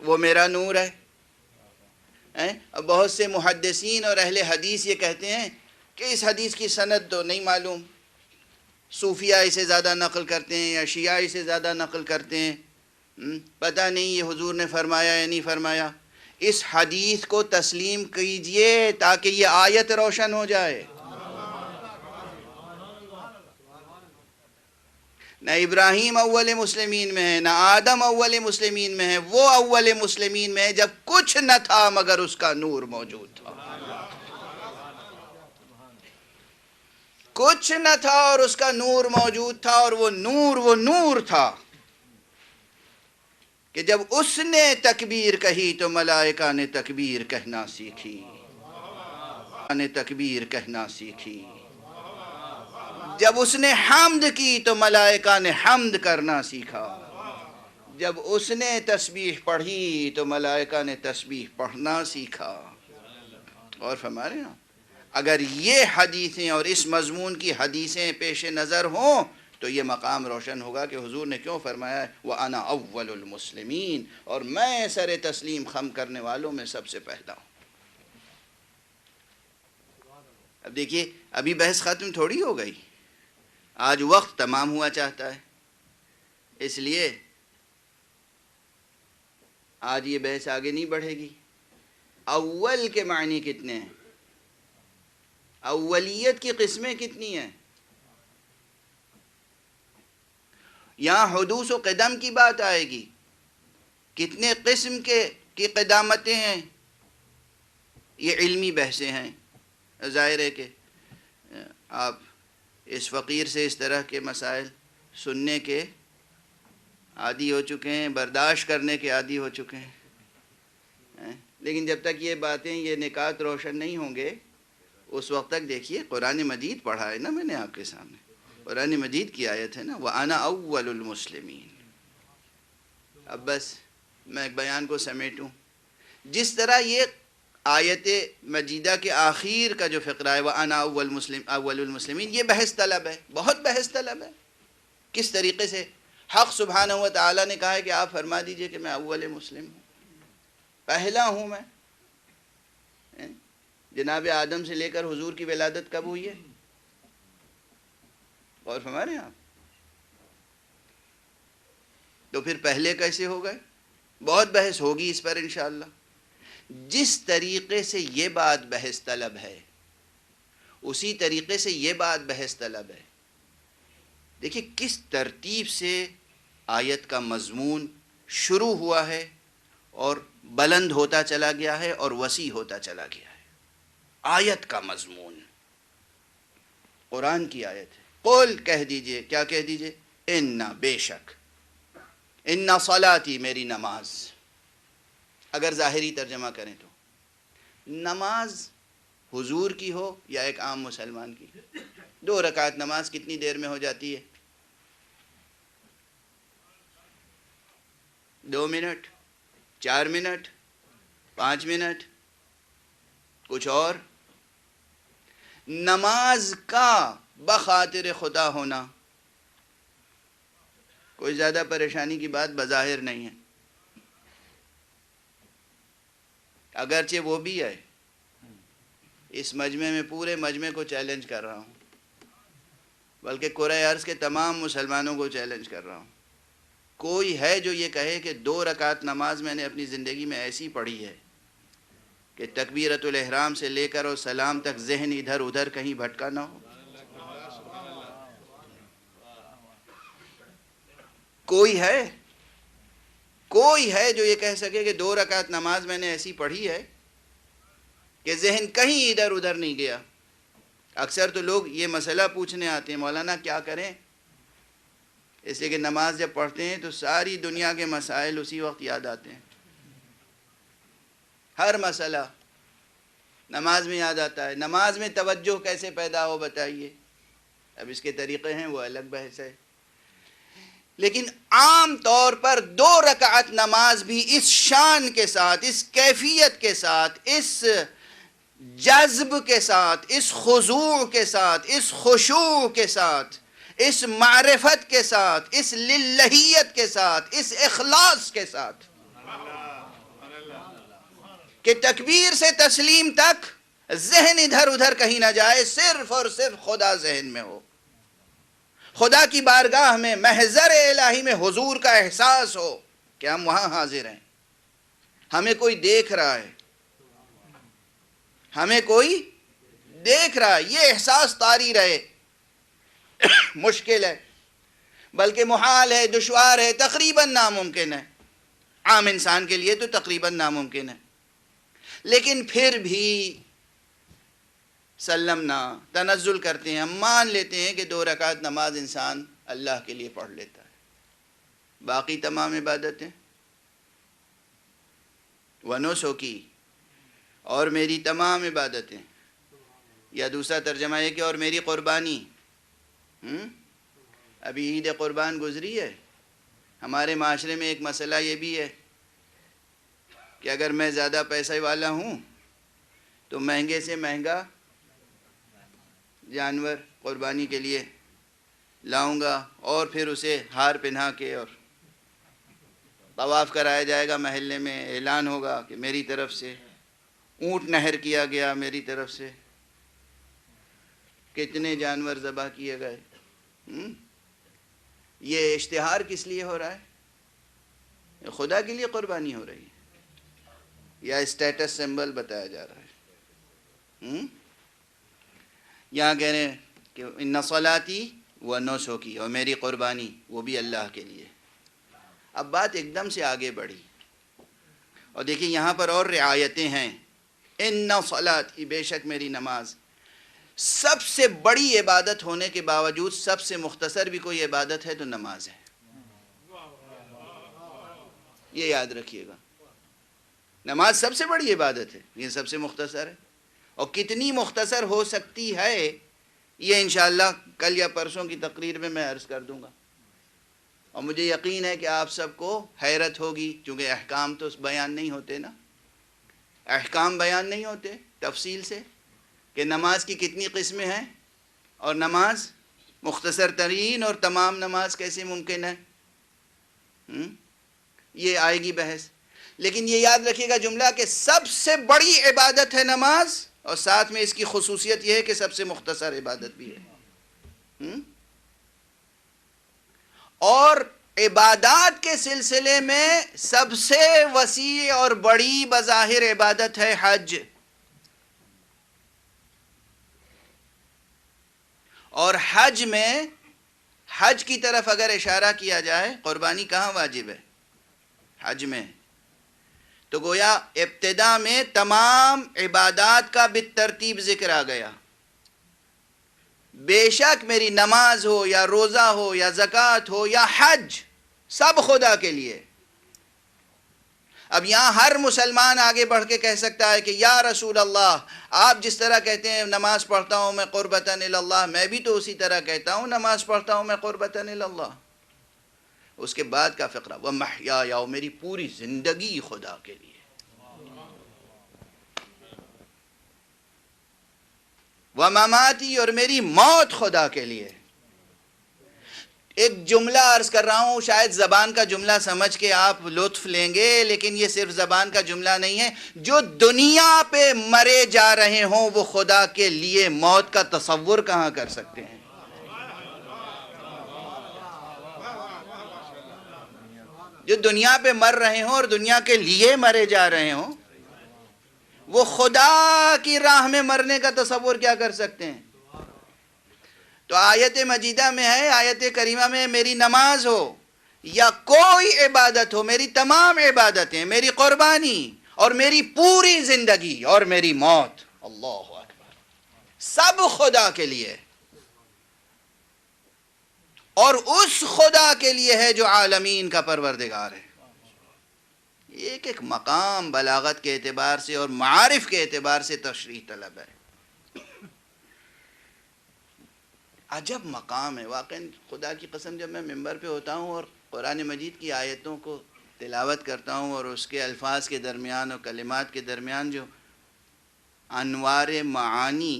وہ میرا نور ہے. اب بہت سے محدثین اور اہل حدیث یہ کہتے ہیں کہ اس حدیث کی سند تو نہیں معلوم، صوفیہ اسے زیادہ نقل کرتے ہیں یا شیعہ اسے زیادہ نقل کرتے ہیں، پتہ نہیں یہ حضور نے فرمایا یا نہیں فرمایا. اس حدیث کو تسلیم کیجئے تاکہ یہ آیت روشن ہو جائے. نہ ابراہیم اول مسلمین میں ہے، نہ آدم اول مسلمین میں ہے، وہ اول مسلمین میں ہے جب کچھ نہ تھا مگر اس کا نور موجود تھا. کچھ نہ تھا اور اس کا نور موجود تھا، اور وہ نور تھا کہ جب اس نے تکبیر کہی تو ملائکہ نے تکبیر کہنا سیکھی. جب اس نے حمد کی تو ملائکہ نے حمد کرنا سیکھا. جب اس نے تسبیح پڑھی تو ملائکہ نے تسبیح پڑھنا سیکھا. اور فرما رہے ہیں اگر یہ حدیثیں اور اس مضمون کی حدیثیں پیش نظر ہوں تو یہ مقام روشن ہوگا کہ حضور نے کیوں فرمایا ہے وَأَنَا أَوَّلُ الْمُسْلِمِينَ، اور میں سر تسلیم خم کرنے والوں میں سب سے پہلا ہوں. اب دیکھیے ابھی بحث ختم تھوڑی ہو گئی، آج وقت تمام ہوا چاہتا ہے، اس لیے آج یہ بحث آگے نہیں بڑھے گی. اول کے معنی کتنے ہیں؟ اولیت کی قسمیں کتنی ہیں؟ یہاں حدوث و قدم کی بات آئے گی، کتنے قسم کی قدامتیں ہیں، یہ علمی بحثیں ہیں۔ ظاہر ہے کہ آپ اس فقیر سے اس طرح کے مسائل سننے کے عادی ہو چکے ہیں، برداشت کرنے کے عادی ہو چکے ہیں، لیکن جب تک یہ باتیں، یہ نکات روشن نہیں ہوں گے اس وقت تک دیکھیے قرآن مجید پڑھا ہے نا میں نے آپ کے سامنے، قرآن مجید کی آیت ہے نا، وَأَنَا أَوَّلُ الْمُسْلِمِينَ۔ اب بس میں ایک بیان کو سمیٹوں، جس طرح یہ آیت مجیدہ کے آخر کا جو فقرہ ہے وَأَنَا أَوَّلُ الْمُسْلِمِينَ، یہ بحث طلب ہے، بہت بحث طلب ہے۔ کس طریقے سے حق سبحانہ و تعالیٰ نے کہا ہے کہ آپ فرما دیجئے کہ میں اول مسلم ہوں، پہلا ہوں میں۔ جناب آدم سے لے کر حضور کی ولادت کب ہوئی ہے؟ اور فرما رہے ہیں آپ، تو پھر پہلے کیسے ہو گئے؟ بہت بحث ہوگی اس پر انشاءاللہ۔ جس طریقے سے یہ بات بحث طلب ہے اسی طریقے سے یہ بات بحث طلب ہے۔ دیکھیں کس ترتیب سے آیت کا مضمون شروع ہوا ہے اور بلند ہوتا چلا گیا ہے اور وسیع ہوتا چلا گیا ہے۔ آیت کا مضمون قرآن کی آیت ہے، قل کہہ دیجئے، کیا کہہ دیجئے؟ اِنَّا، بے شک، اِنَّا صلاتی، میری نماز۔ اگر ظاہری ترجمہ کریں تو نماز حضور کی ہو یا ایک عام مسلمان کی، 2 رکعت نماز کتنی دیر میں ہو جاتی ہے؟ 2 منٹ، 4 منٹ، 5 منٹ، کچھ اور؟ نماز کا بخاطر خدا ہونا کوئی زیادہ پریشانی کی بات بظاہر نہیں ہے، اگرچہ وہ بھی ہے۔ اس مجمع میں پورے مجمع کو چیلنج کر رہا ہوں، بلکہ کرۂ ارض کے تمام مسلمانوں کو چیلنج کر رہا ہوں، کوئی ہے جو یہ کہے کہ 2 رکعت نماز میں نے اپنی زندگی میں ایسی پڑھی ہے کہ تکبیرۃ الاحرام سے لے کر اور سلام تک ذہن ادھر ادھر کہیں بھٹکا نہ ہو؟ کوئی ہے؟ کوئی ہے جو یہ کہہ سکے کہ 2 رکعت نماز میں نے ایسی پڑھی ہے کہ ذہن کہیں ادھر ادھر نہیں گیا؟ اکثر تو لوگ یہ مسئلہ پوچھنے آتے ہیں، مولانا کیا کریں؟ اس لیے کہ نماز جب پڑھتے ہیں تو ساری دنیا کے مسائل اسی وقت یاد آتے ہیں، ہر مسئلہ نماز میں یاد آتا ہے۔ نماز میں توجہ کیسے پیدا ہو بتائیے؟ اب اس کے طریقے ہیں، وہ الگ بحث ہے، لیکن عام طور پر 2 رکعت نماز بھی اس شان کے ساتھ، اس کیفیت کے ساتھ، اس جذب کے ساتھ، اس خضوع کے ساتھ، اس خشوع کے ساتھ، اس معرفت کے ساتھ، اس للہیت کے ساتھ، اس اخلاص کے ساتھ کہ تکبیر سے تسلیم تک ذہن ادھر ادھر کہیں نہ جائے، صرف اور صرف خدا ذہن میں ہو، خدا کی بارگاہ میں، محضر الہی میں حضور کا احساس ہو کہ ہم وہاں حاضر ہیں، ہمیں کوئی دیکھ رہا ہے، ہمیں کوئی دیکھ رہا ہے، یہ احساس طاری رہے۔ مشکل ہے، بلکہ محال ہے، دشوار ہے، تقریباً ناممکن ہے، عام انسان کے لیے تو تقریباً ناممکن ہے، لیکن پھر بھی سلمنا، تنزل کرتے ہیں، ہم مان لیتے ہیں کہ 2 رکعت نماز انسان اللہ کے لیے پڑھ لیتا ہے، باقی تمام عبادتیں ونسکی، اور میری تمام عبادتیں، یا دوسرا ترجمہ ہے کہ اور میری قربانی۔ ابھی عید قربان گزری ہے، ہمارے معاشرے میں ایک مسئلہ یہ بھی ہے کہ اگر میں زیادہ پیسے والا ہوں تو مہنگے سے مہنگا جانور قربانی کے لیے لاؤں گا، اور پھر اسے ہار پہنا کے اور طواف کرایا جائے گا، محلے میں اعلان ہوگا کہ میری طرف سے اونٹ نہر کیا گیا، میری طرف سے کتنے جانور ذبح کیے گئے۔ یہ اشتہار کس لیے ہو رہا ہے؟ خدا کے لیے قربانی ہو رہی ہے یا اسٹیٹس سمبل بتایا جا رہا ہے؟ یہاں کہہ رہے ہیں کہ ان صلاتی و نسکی، اور میری قربانی وہ بھی اللہ کے لیے۔ اب بات ایک دم سے آگے بڑھی، اور دیکھیں یہاں پر اور رعایتیں ہیں۔ ان صلاتی، بے شک میری نماز، سب سے بڑی عبادت ہونے کے باوجود سب سے مختصر بھی کوئی عبادت ہے تو نماز ہے، یہ یاد رکھیے گا۔ نماز سب سے بڑی عبادت ہے، یہ سب سے مختصر ہے، اور کتنی مختصر ہو سکتی ہے یہ انشاءاللہ کل یا پرسوں کی تقریر میں عرض کر دوں گا، اور مجھے یقین ہے کہ آپ سب کو حیرت ہوگی، چونکہ احکام تو بیان نہیں ہوتے نا، احکام بیان نہیں ہوتے تفصیل سے کہ نماز کی کتنی قسمیں ہیں، اور نماز مختصر ترین اور تمام نماز کیسے ممکن ہے، یہ آئے گی بحث۔ لیکن یہ یاد رکھیے گا جملہ کہ سب سے بڑی عبادت ہے نماز، اور ساتھ میں اس کی خصوصیت یہ ہے کہ سب سے مختصر عبادت بھی ہے۔ اور عبادات کے سلسلے میں سب سے وسیع اور بڑی بظاہر عبادت ہے حج، اور حج میں، حج کی طرف اگر اشارہ کیا جائے، قربانی کہاں واجب ہے؟ حج میں۔ تو گویا ابتدا میں تمام عبادات کا بالترتیب ذکر آ گیا، بے شک میری نماز ہو یا روزہ ہو یا زکوٰۃ ہو یا حج، سب خدا کے لیے۔ اب یہاں ہر مسلمان آگے بڑھ کے کہہ سکتا ہے کہ یا رسول اللہ، آپ جس طرح کہتے ہیں نماز پڑھتا ہوں میں قربتاً اللہ، میں بھی تو اسی طرح کہتا ہوں نماز پڑھتا ہوں میں قربتاً اللہ۔ اس کے بعد کا فقرہ وَمَحْيَايَ، اور میری پوری زندگی خدا کے لیے، وَمَمَاتِي، اور میری موت خدا کے لیے۔ ایک جملہ عرض کر رہا ہوں، شاید زبان کا جملہ سمجھ کے آپ لطف لیں گے، لیکن یہ صرف زبان کا جملہ نہیں ہے۔ جو دنیا پہ مرے جا رہے ہوں وہ خدا کے لیے موت کا تصور کہاں کر سکتے ہیں؟ جو دنیا پہ مر رہے ہوں اور دنیا کے لیے مرے جا رہے ہوں، وہ خدا کی راہ میں مرنے کا تصور کیا کر سکتے ہیں؟ تو آیت مجیدہ میں ہے، آیت کریمہ میں، میری نماز ہو یا کوئی عبادت ہو، میری تمام عبادتیں، میری قربانی اور میری پوری زندگی اور میری موت، اللہ اکبر، سب خدا کے لیے، اور اس خدا کے لیے ہے جو عالمین کا پروردگار ہے۔ ایک ایک مقام بلاغت کے اعتبار سے اور معارف کے اعتبار سے تشریح طلب ہے، عجب مقام ہے واقعا۔ خدا کی قسم، جب میں ممبر پہ ہوتا ہوں اور قرآن مجید کی آیتوں کو تلاوت کرتا ہوں اور اس کے الفاظ کے درمیان اور کلمات کے درمیان جو انوار معانی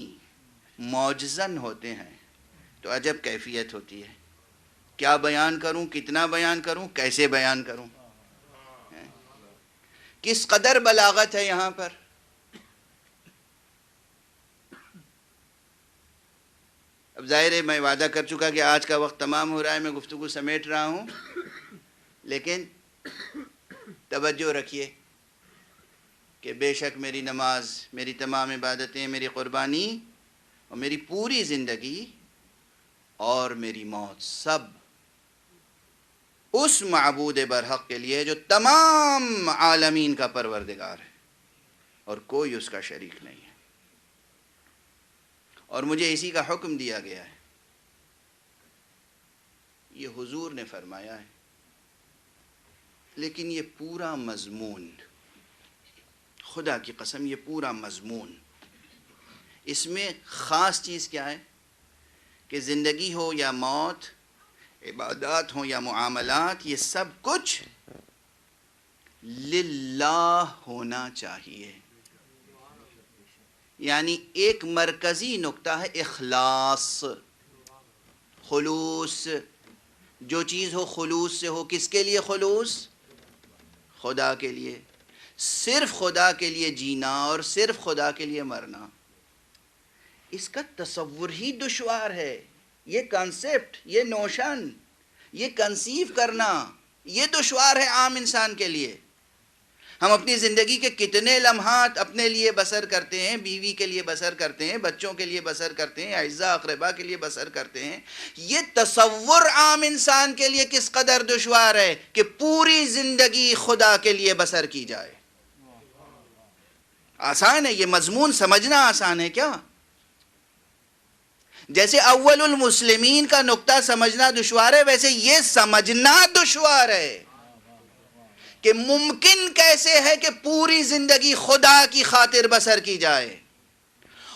موجزن ہوتے ہیں تو عجب کیفیت ہوتی ہے۔ کیا بیان کروں، کتنا بیان کروں، کیسے بیان کروں، کس قدر بلاغت ہے یہاں پر۔ اب ظاہر ہے میں وعدہ کر چکا کہ آج کا وقت تمام ہو رہا ہے، میں گفتگو سمیٹ رہا ہوں، لیکن توجہ رکھیے کہ بے شک میری نماز، میری تمام عبادتیں، میری قربانی اور میری پوری زندگی اور میری موت، سب اس معبود برحق کے لیے جو تمام عالمین کا پروردگار ہے اور کوئی اس کا شریک نہیں ہے، اور مجھے اسی کا حکم دیا گیا ہے۔ یہ حضور نے فرمایا ہے، لیکن یہ پورا مضمون، خدا کی قسم یہ پورا مضمون، اس میں خاص چیز کیا ہے کہ زندگی ہو یا موت، عبادات ہوں یا معاملات، یہ سب کچھ للہ ہونا چاہیے۔ یعنی ایک مرکزی نقطہ ہے اخلاص، خلوص، جو چیز ہو خلوص سے ہو۔ کس کے لیے خلوص؟ خدا کے لیے، صرف خدا کے لیے جینا اور صرف خدا کے لیے مرنا، اس کا تصور ہی دشوار ہے۔ یہ کانسیپٹ، یہ نوشن، یہ کنسیو کرنا، یہ دشوار ہے عام انسان کے لیے۔ ہم اپنی زندگی کے کتنے لمحات اپنے لیے بسر کرتے ہیں، بیوی کے لیے بسر کرتے ہیں، بچوں کے لیے بسر کرتے ہیں، اعزاء اقربا کے لیے بسر کرتے ہیں. یہ تصور عام انسان کے لیے کس قدر دشوار ہے کہ پوری زندگی خدا کے لیے بسر کی جائے. آسان ہے یہ مضمون سمجھنا، آسان ہے کیا؟ جیسے اول المسلمین کا نقطہ سمجھنا دشوار ہے، ویسے یہ سمجھنا دشوار ہے کہ ممکن کیسے ہے کہ پوری زندگی خدا کی خاطر بسر کی جائے.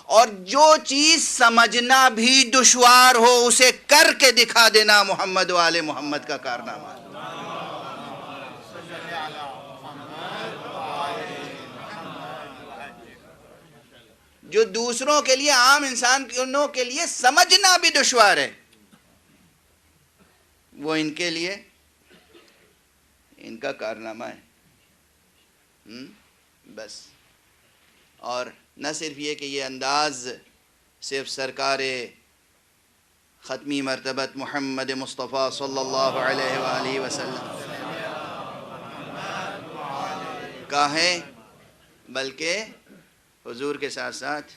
اور جو چیز سمجھنا بھی دشوار ہو اسے کر کے دکھا دینا محمد و آل محمد کا کارنامہ ہے. جو دوسروں کے لیے، عام انسانوں کے لیے سمجھنا بھی دشوار ہے، وہ ان کے لیے ان کا کارنامہ ہے. بس. اور نہ صرف یہ کہ یہ انداز صرف سرکار ختمی مرتبت محمد مصطفیٰ صلی اللہ علیہ وآلہ وسلم کا ہے، بلکہ حضور کے ساتھ ساتھ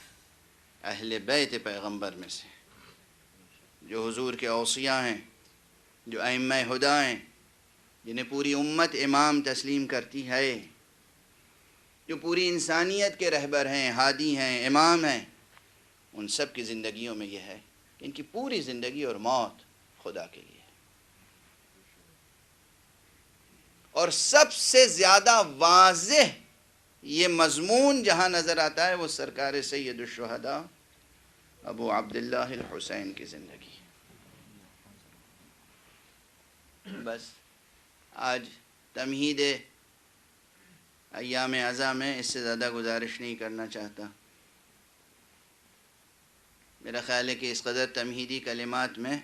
اہل بیت پیغمبر میں سے جو حضور کے اوصیاء ہیں، جو ائمہ ہدیٰ ہیں، جنہیں پوری امت امام تسلیم کرتی ہے، جو پوری انسانیت کے رہبر ہیں، ہادی ہیں، امام ہیں، ان سب کی زندگیوں میں یہ ہے کہ ان کی پوری زندگی اور موت خدا کے لیے ہے. اور سب سے زیادہ واضح یہ مضمون جہاں نظر آتا ہے وہ سرکار سید الشہداء ابو عبداللہ الحسین کی زندگی. بس آج تمہید ایام عزا میں اس سے زیادہ گزارش نہیں کرنا چاہتا. میرا خیال ہے کہ اس قدر تمہیدی کلمات میں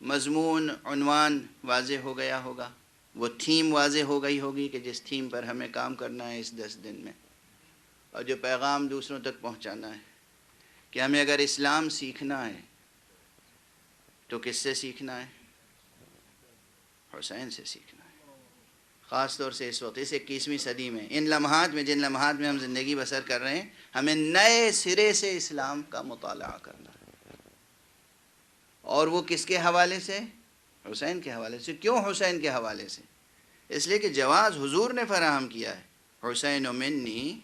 مضمون، عنوان واضح ہو گیا ہوگا، وہ تھیم واضح ہو گئی ہوگی کہ جس تھیم پر ہمیں کام کرنا ہے اس 10 دن میں، اور جو پیغام دوسروں تک پہنچانا ہے کہ ہمیں اگر اسلام سیکھنا ہے تو کس سے سیکھنا ہے؟ حسین سے سیکھنا ہے. خاص طور سے اس وقت، اس 21ویں صدی میں، ان لمحات میں، جن لمحات میں ہم زندگی بسر کر رہے ہیں، ہمیں نئے سرے سے اسلام کا مطالعہ کرنا ہے. اور وہ کس کے حوالے سے؟ حسین کے حوالے سے. کیوں حسین کے حوالے سے؟ اس لیے کہ جواز حضور نے فراہم کیا ہے. حسین منی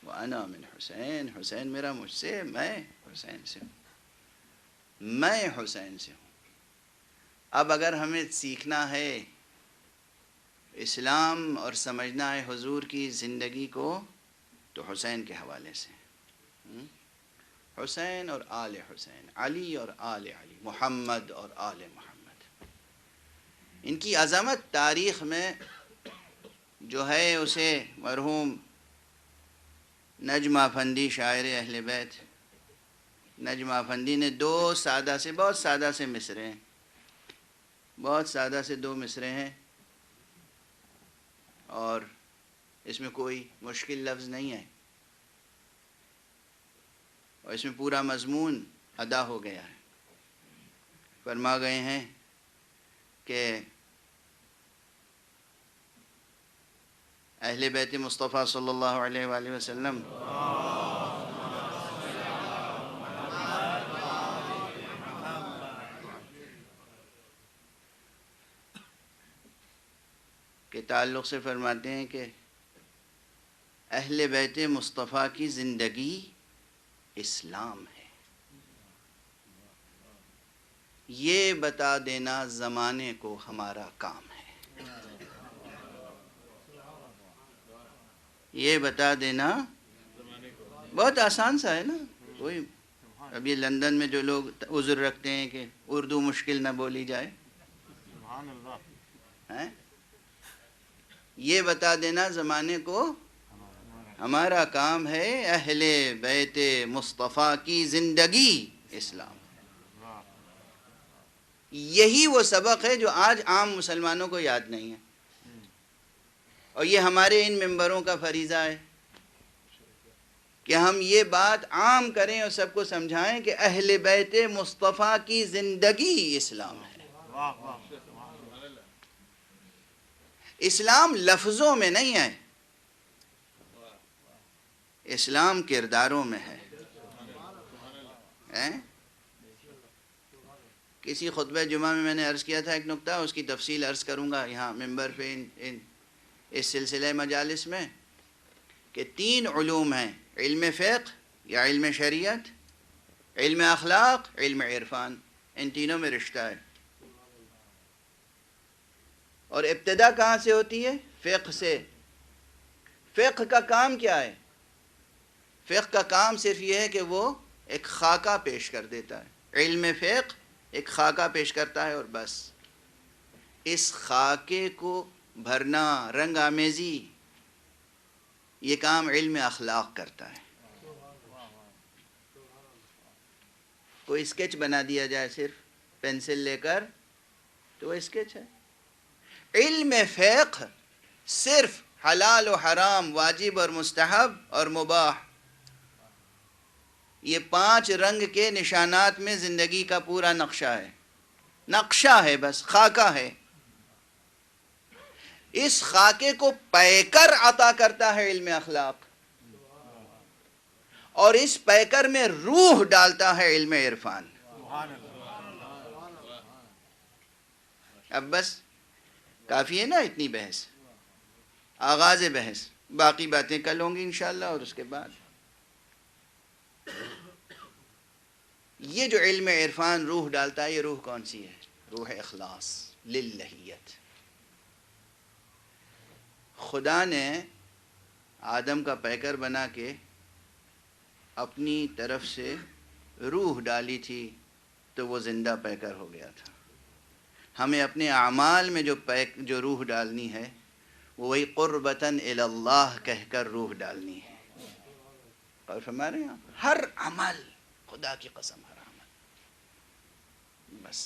وانا من حسین، حسین میرا مجھ سے، میں حسین سے ہوں، میں حسین سے ہوں. اب اگر ہمیں سیکھنا ہے اسلام اور سمجھنا ہے حضور کی زندگی کو تو حسین کے حوالے سے. حسین اور آل حسین، علی اور آل علی، محمد اور آل محمد، ان کی عظمت تاریخ میں جو ہے اسے مرحوم نجم افندی، شاعر اہل بیت نجم افندی نے دو سادہ سے، بہت سادہ سے مصرے ہیں، بہت سادہ سے 2 مصرے ہیں، اور اس میں کوئی مشکل لفظ نہیں ہے، اور اس میں پورا مضمون ادا ہو گیا ہے. فرما گئے ہیں کہ اہل بیت مصطفیٰ صلی اللہ علیہ وآلہ وسلم کے تعلق سے فرماتے ہیں کہ اہل بیت مصطفیٰ کی زندگی اسلام ہے. یہ بتا دینا زمانے کو ہمارا کام ہے. یہ بتا دینا بہت آسان سا ہے نا. کوئی ابھی لندن میں جو لوگ عذر رکھتے ہیں کہ اردو مشکل نہ بولی جائے، یہ بتا دینا زمانے کو ہمارا کام ہے. اہل بیت مصطفیٰ کی زندگی اسلام. یہی وہ سبق ہے جو آج عام مسلمانوں کو یاد نہیں ہے، اور یہ ہمارے ان ممبروں کا فریضہ ہے کہ ہم یہ بات عام کریں اور سب کو سمجھائیں کہ اہل بیت مصطفیٰ کی زندگی اسلام ہے. اسلام لفظوں میں نہیں ہے، اسلام کرداروں میں ہے۔ کسی خطبہ جمعہ میں نے عرض کیا تھا ایک نکتہ، اس کی تفصیل عرض کروں گا یہاں ممبر پہ اس سلسلہ مجالس میں، کہ 3 علوم ہیں: علم فقہ یا علم شریعت، علم اخلاق، علم عرفان۔ ان تینوں میں رشتہ ہے، اور ابتدا کہاں سے ہوتی ہے؟ فقہ سے۔ فقہ کا کام کیا ہے؟ فقہ کا کام صرف یہ ہے کہ وہ ایک خاکہ پیش کر دیتا ہے۔ علم فقہ ایک خاکہ پیش کرتا ہے اور بس۔ اس خاکے کو بھرنا، رنگ آمیزی، یہ کام علم اخلاق کرتا ہے۔ کوئی اسکیچ بنا دیا جائے صرف پینسل لے کر تو وہ اسکیچ ہے۔ علم فقہ صرف حلال و حرام، واجب اور مستحب اور مباح، یہ 5 رنگ کے نشانات میں زندگی کا پورا نقشہ ہے۔ نقشہ ہے، بس خاکہ ہے۔ اس خاکے کو پیکر عطا کرتا ہے علم اخلاق، اور اس پیکر میں روح ڈالتا ہے علم عرفان۔ اب بس کافی ہے نا اتنی بحث، آغاز بحث، باقی باتیں کل ہوں گی انشاءاللہ۔ اور اس کے بعد یہ جو علم عرفان روح ڈالتا ہے، یہ روح کون سی ہے؟ روح اخلاص، للہیت۔ خدا نے آدم کا پیکر بنا کے اپنی طرف سے روح ڈالی تھی تو وہ زندہ پیکر ہو گیا تھا۔ ہمیں اپنے اعمال میں جو روح ڈالنی ہے، وہ وہی قربتاً الی اللہ کہہ کر روح ڈالنی ہے۔ اور فرما رہے ہیں ہر عمل، خدا کی قسم ہر عمل، بس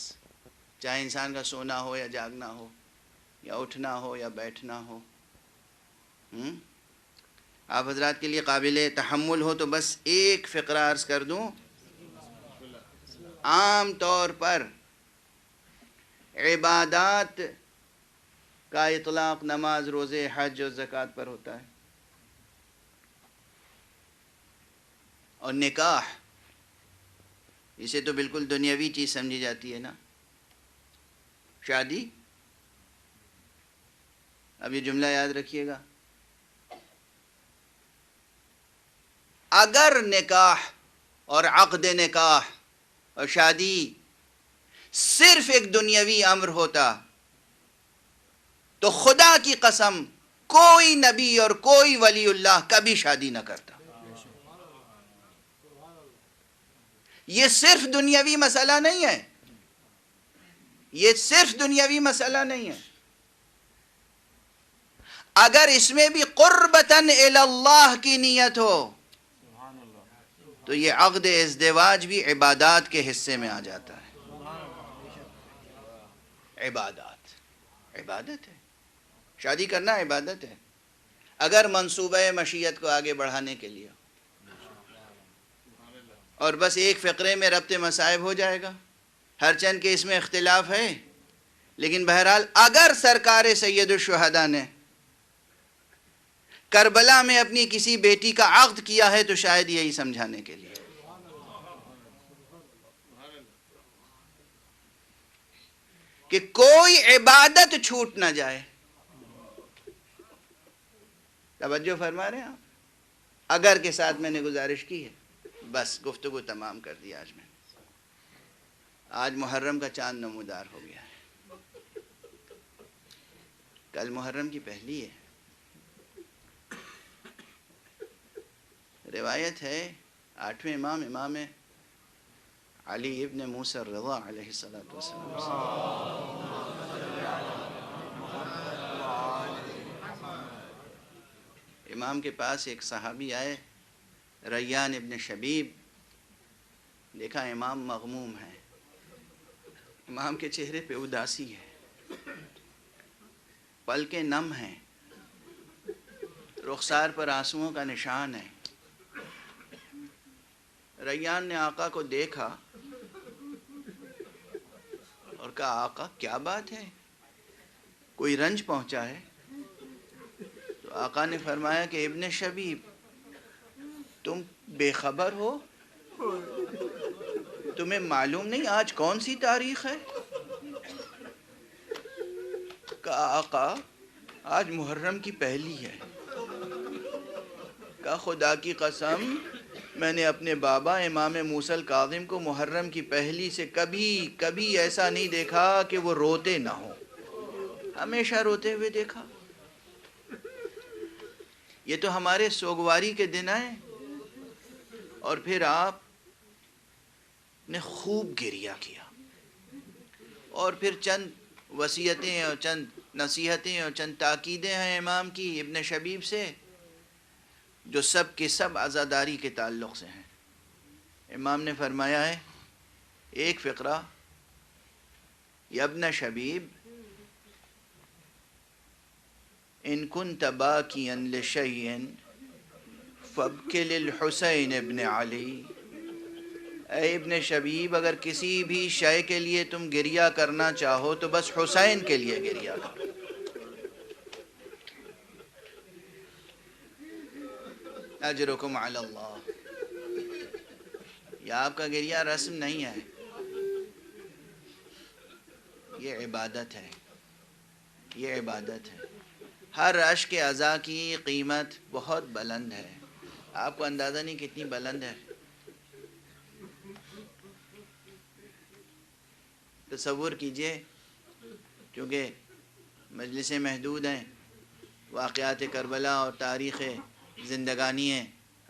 چاہے انسان کا سونا ہو یا جاگنا ہو، یا اٹھنا ہو یا بیٹھنا ہو، آپ حضرات کے لیے قابل تحمل ہو تو بس ایک فقرہ عرض کر دوں۔ عام طور پر عبادات کا اطلاق نماز، روزے، حج اور زکوٰۃ پر ہوتا ہے، اور نکاح اسے تو بالکل دنیاوی چیز سمجھی جاتی ہے نا، شادی۔ اب یہ جملہ یاد رکھیے گا، اگر نکاح اور عقد نکاح اور شادی صرف ایک دنیاوی امر ہوتا تو خدا کی قسم کوئی نبی اور کوئی ولی اللہ کبھی شادی نہ کرتا۔ یہ صرف دنیاوی مسئلہ نہیں ہے، یہ صرف دنیاوی مسئلہ نہیں ہے۔ اگر اس میں بھی قربتاً الی اللہ کی نیت ہو تو یہ عقد ازدواج بھی عبادات کے حصے میں آ جاتا ہے۔ عبادت ہے، شادی کرنا عبادت ہے، اگر منصوبہ مشیت کو آگے بڑھانے کے لیے۔ اور بس ایک فقرے میں ربط مصائب ہو جائے گا، ہر چند کے اس میں اختلاف ہے، لیکن بہرحال اگر سرکار سید الشہداء نے کربلا میں اپنی کسی بیٹی کا عقد کیا ہے تو شاید یہی سمجھانے کے لیے۔ کہ کوئی عبادت چھوٹ نہ جائے۔ توجہ فرما رہے ہیں آپ؟ اگر کے ساتھ میں نے گزارش کی ہے، بس گفتگو تمام کر دیا آج میں۔ آج محرم کا چاند نمودار ہو گیا ہے، کل محرم کی پہلی ہے۔ روایت ہے 8ویں امام، امام علی ابن موسیٰ الرضا علیہ السلام، امام کے پاس ایک صحابی آئے، ریان ابن شبیب، دیکھا امام مغموم ہے، امام کے چہرے پہ اداسی ہے، پلکیں نم ہیں، رخسار پر آنسوؤں کا نشان ہے۔ ریان نے آقا کو دیکھا اور کہا آقا کیا بات ہے، کوئی رنج پہنچا ہے؟ تو آقا نے فرمایا کہ ابن شبیب تم بے خبر ہو؟ تمہیں معلوم نہیں آج کون سی تاریخ ہے؟ کہا آقا آج محرم کی پہلی ہے۔ کہا خدا کی قسم میں نے اپنے بابا امام موسیٰ الکاظم کو محرم کی پہلی سے کبھی ایسا نہیں دیکھا کہ وہ روتے نہ ہوں، ہمیشہ روتے ہوئے دیکھا۔ یہ تو ہمارے سوگواری کے دن ہیں، اور پھر آپ نے خوب گریہ کیا، اور پھر چند وصیتیں اور چند نصیحتیں اور چند تاکیدیں ہیں امام کی ابن شبیب سے، جو سب کے سب عزاداری کے تعلق سے ہیں۔ امام نے فرمایا ہے ایک فقرہ، یا ابن شبیب ان كنت باكيا لشيء فابك للحسین ابن علی۔ اے ابن شبیب اگر کسی بھی شے کے لیے تم گریہ کرنا چاہو تو بس حسین کے لیے گریہ کرو۔ اجرکم علی اللہ۔ یہ آپ کا گریہ رسم نہیں ہے، یہ عبادت ہے، یہ عبادت ہے۔ ہر اشک عزا کی قیمت بہت بلند ہے، آپ کو اندازہ نہیں کتنی بلند ہے۔ تصور کیجئے، کیونکہ مجلسیں محدود ہیں، واقعات کربلا اور تاریخ زندگانی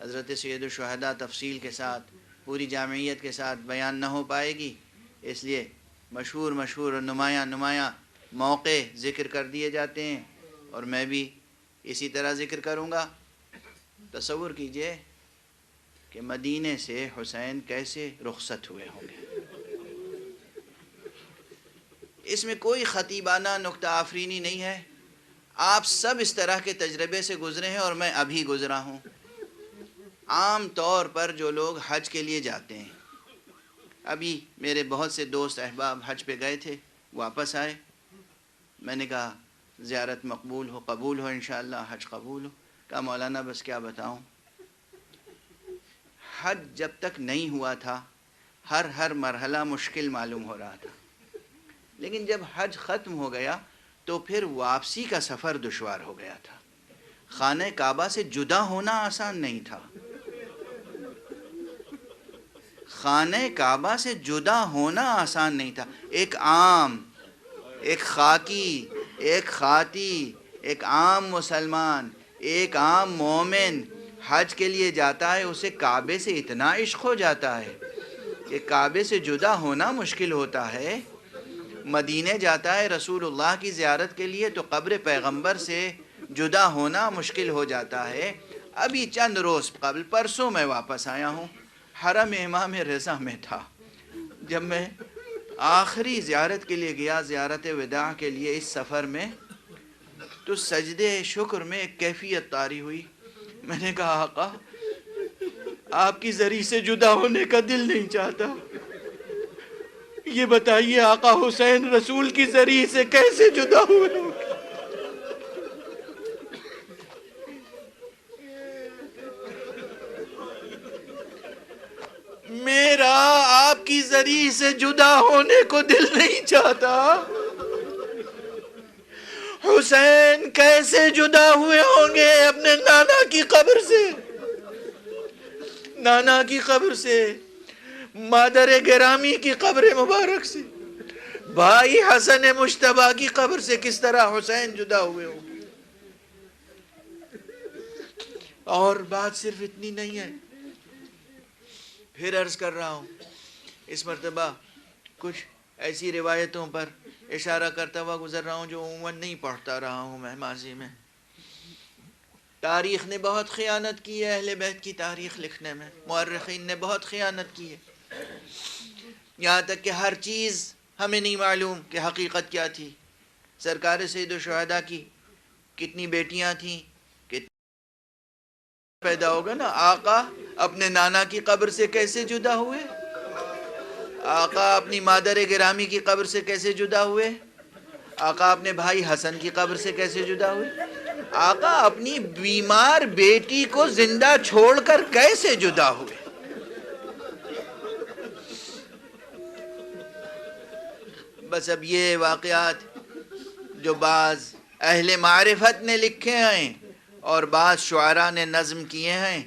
حضرت سید الشہداء تفصیل کے ساتھ پوری جامعیت کے ساتھ بیان نہ ہو پائے گی، اس لیے مشہور اور نمایاں موقع ذکر کر دیے جاتے ہیں، اور میں بھی اسی طرح ذکر کروں گا۔ تصور کیجئے کہ مدینے سے حسین کیسے رخصت ہوئے ہوں گے۔ اس میں کوئی خطیبانہ نکتہ آفرینی نہیں ہے، آپ سب اس طرح کے تجربے سے گزرے ہیں اور میں ابھی گزرا ہوں۔ عام طور پر جو لوگ حج کے لیے جاتے ہیں، ابھی میرے بہت سے دوست احباب حج پہ گئے تھے، واپس آئے، میں نے کہا زیارت مقبول ہو، قبول ہو انشاءاللہ، حج قبول ہو۔ کہا مولانا بس کیا بتاؤں، حج جب تک نہیں ہوا تھا ہر مرحلہ مشکل معلوم ہو رہا تھا، لیکن جب حج ختم ہو گیا تو پھر واپسی کا سفر دشوار ہو گیا تھا۔ خانہ کعبہ سے جدا ہونا آسان نہیں تھا، خانہ کعبہ سے جدا ہونا آسان نہیں تھا۔ ایک عام، ایک خاکی، ایک خاطی، ایک عام مسلمان، ایک عام مومن حج کے لیے جاتا ہے، اسے کعبے سے اتنا عشق ہو جاتا ہے کہ کعبے سے جدا ہونا مشکل ہوتا ہے۔ مدینے جاتا ہے رسول اللہ کی زیارت کے لیے تو قبر پیغمبر سے جدا ہونا مشکل ہو جاتا ہے۔ ابھی چند روز قبل، پرسوں میں واپس آیا ہوں، حرم امام رضا میں تھا، جب میں آخری زیارت کے لیے گیا، زیارت وداع کے لیے اس سفر میں، تو سجدے شکر میں ایک کیفیت طاری ہوئی۔ میں نے کہا آقا آپ کی زری سے جدا ہونے کا دل نہیں چاہتا، یہ بتائیے آقا حسین رسول کی زری سے کیسے جدا ہوئے ہوں گے؟ میرا آپ کی زری سے جدا ہونے کو دل نہیں چاہتا، حسین کیسے جدا ہوئے ہوں گے اپنے نانا کی قبر سے، نانا کی قبر سے، مادر گرامی کی قبر مبارک سے، بھائی حسن مجتبیٰ کی قبر سے کس طرح حسین جدا ہوئے ہوں گے۔ اور بات صرف اتنی نہیں ہے، پھر عرض کر رہا ہوں، اس مرتبہ کچھ ایسی روایتوں پر اشارہ کرتا ہوا گزر رہا ہوں جو عموماً نہیں پڑھتا رہا ہوں میں ماضی میں۔ تاریخ نے بہت خیانت کی ہے، اہل بیت کی تاریخ لکھنے میں مورخین نے بہت خیانت کی ہے، یہاں تک کہ ہر چیز ہمیں نہیں معلوم کہ حقیقت کیا تھی۔ سرکار سید الشہداء کی کتنی بیٹیاں تھیں، پیدا ہوگا نا، آقا اپنے نانا کی قبر سے کیسے جدا ہوئے، آقا اپنی مادر گرامی کی قبر سے کیسے جدا ہوئے، آقا اپنے بھائی حسن کی قبر سے کیسے جدا ہوئے۔ آقا اپنی بیمار بیٹی کو زندہ چھوڑ کر کیسے جدا ہوئے؟ بس اب یہ واقعات جو بعض اہل معرفت نے لکھے ہیں اور بعض شعراء نے نظم کیے ہیں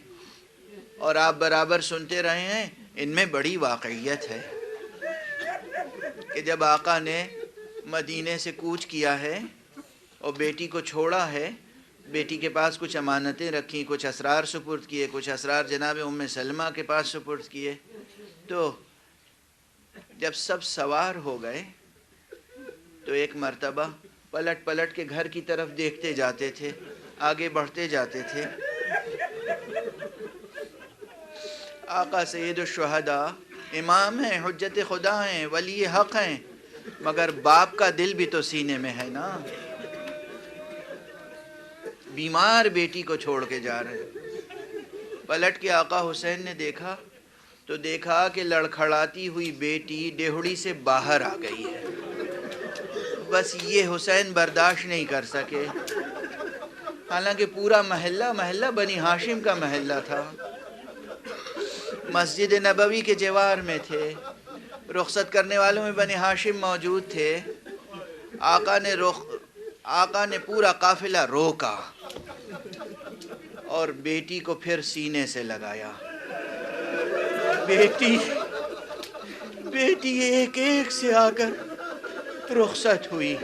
اور آپ برابر سنتے رہے ہیں، ان میں بڑی واقعیت ہے کہ جب آقا نے مدینے سے کوچ کیا ہے اور بیٹی کو چھوڑا ہے، بیٹی کے پاس کچھ امانتیں رکھیں، کچھ اسرار سپرد کیے، کچھ اسرار جناب ام سلمہ کے پاس سپرد کیے، تو جب سب سوار ہو گئے تو ایک مرتبہ پلٹ پلٹ کے گھر کی طرف دیکھتے جاتے تھے، آگے بڑھتے جاتے تھے۔ آقا سید الشہداء امام ہیں، حجت خدا ہیں، ولی حق ہیں، مگر باپ کا دل بھی تو سینے میں ہے نا۔ بیمار بیٹی کو چھوڑ کے جا رہے ہیں۔ پلٹ کے آقا حسین نے دیکھا تو دیکھا کہ لڑکھڑاتی ہوئی بیٹی ڈیہڑی سے باہر آ گئی ہے۔ بس یہ حسین برداشت نہیں کر سکے، حالانکہ پورا محلہ بنی ہاشم کا محلہ تھا، مسجد نبوی کے جوار میں تھے، رخصت کرنے والوں میں بنی ہاشم موجود تھے۔ آقا نے پورا قافلہ روکا اور بیٹی کو پھر سینے سے لگایا۔ بیٹی ایک ایک سے آ کر رخصت ہوئی،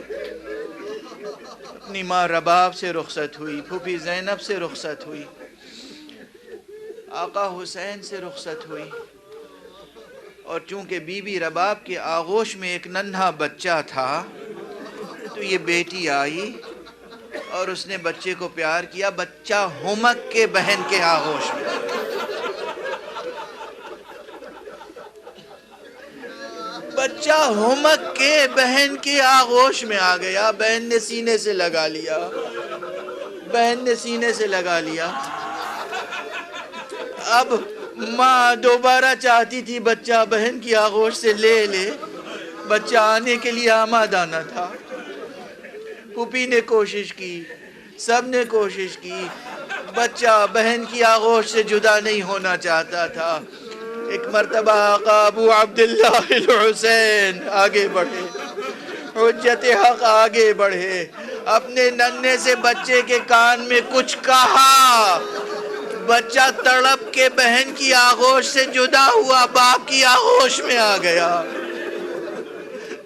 اپنی ماں رباب سے رخصت ہوئی، پھوپھی زینب سے رخصت ہوئی، آقا حسین سے رخصت ہوئی، اور چونکہ بی بی رباب کے آغوش میں ایک ننھا بچہ تھا تو یہ بیٹی آئی اور اس نے بچے کو پیار کیا، بچہ ہمک کے بہن کے آغوش میں۔ بچہ ہمک کے بہن کے آغوش میں آ گیا، بہن نے سینے سے لگا لیا۔ اب ماں دوبارہ چاہتی تھی بچہ بہن کی آغوش سے لے، بچہ آنے کے لیے آمادہ نہ تھا۔ پھوپھی نے کوشش کی، سب نے کوشش کی، بچہ بہن کی آغوش سے جدا نہیں ہونا چاہتا تھا۔ ایک مرتبہ آقا ابو عبداللہ الحسین آگے بڑھے، حجت حق آگے بڑھے، اپنے ننھے سے بچے کے کان میں کچھ کہا، بچہ تڑپ کے بہن کی آغوش سے جدا ہوا، باپ کی آغوش میں آ گیا۔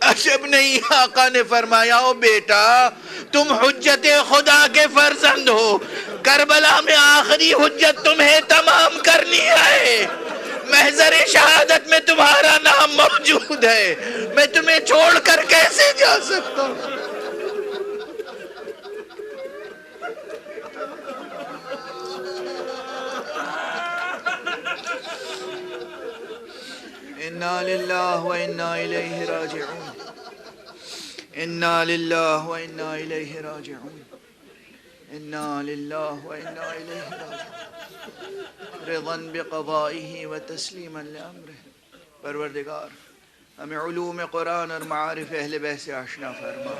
عجب نہیں، آقا نے فرمایا او بیٹا تم حجت خدا کے فرزند ہو، کربلا میں آخری حجت تمہیں تمام کرنی ہے، محضر شہادت میں تمہارا نام موجود ہے، میں تمہیں چھوڑ کر کیسے جا سکتا ہوں؟ انا للہ و انا الیہ راجعون، انا للہ و انا الیہ راجعون، انا للہ و انا الیہ راجعون، رضا بقضائہ و تسلیما لامرہ۔ پروردگار ہمیں علوم قرآن اور معارف اہل بیت سے آشنا فرما۔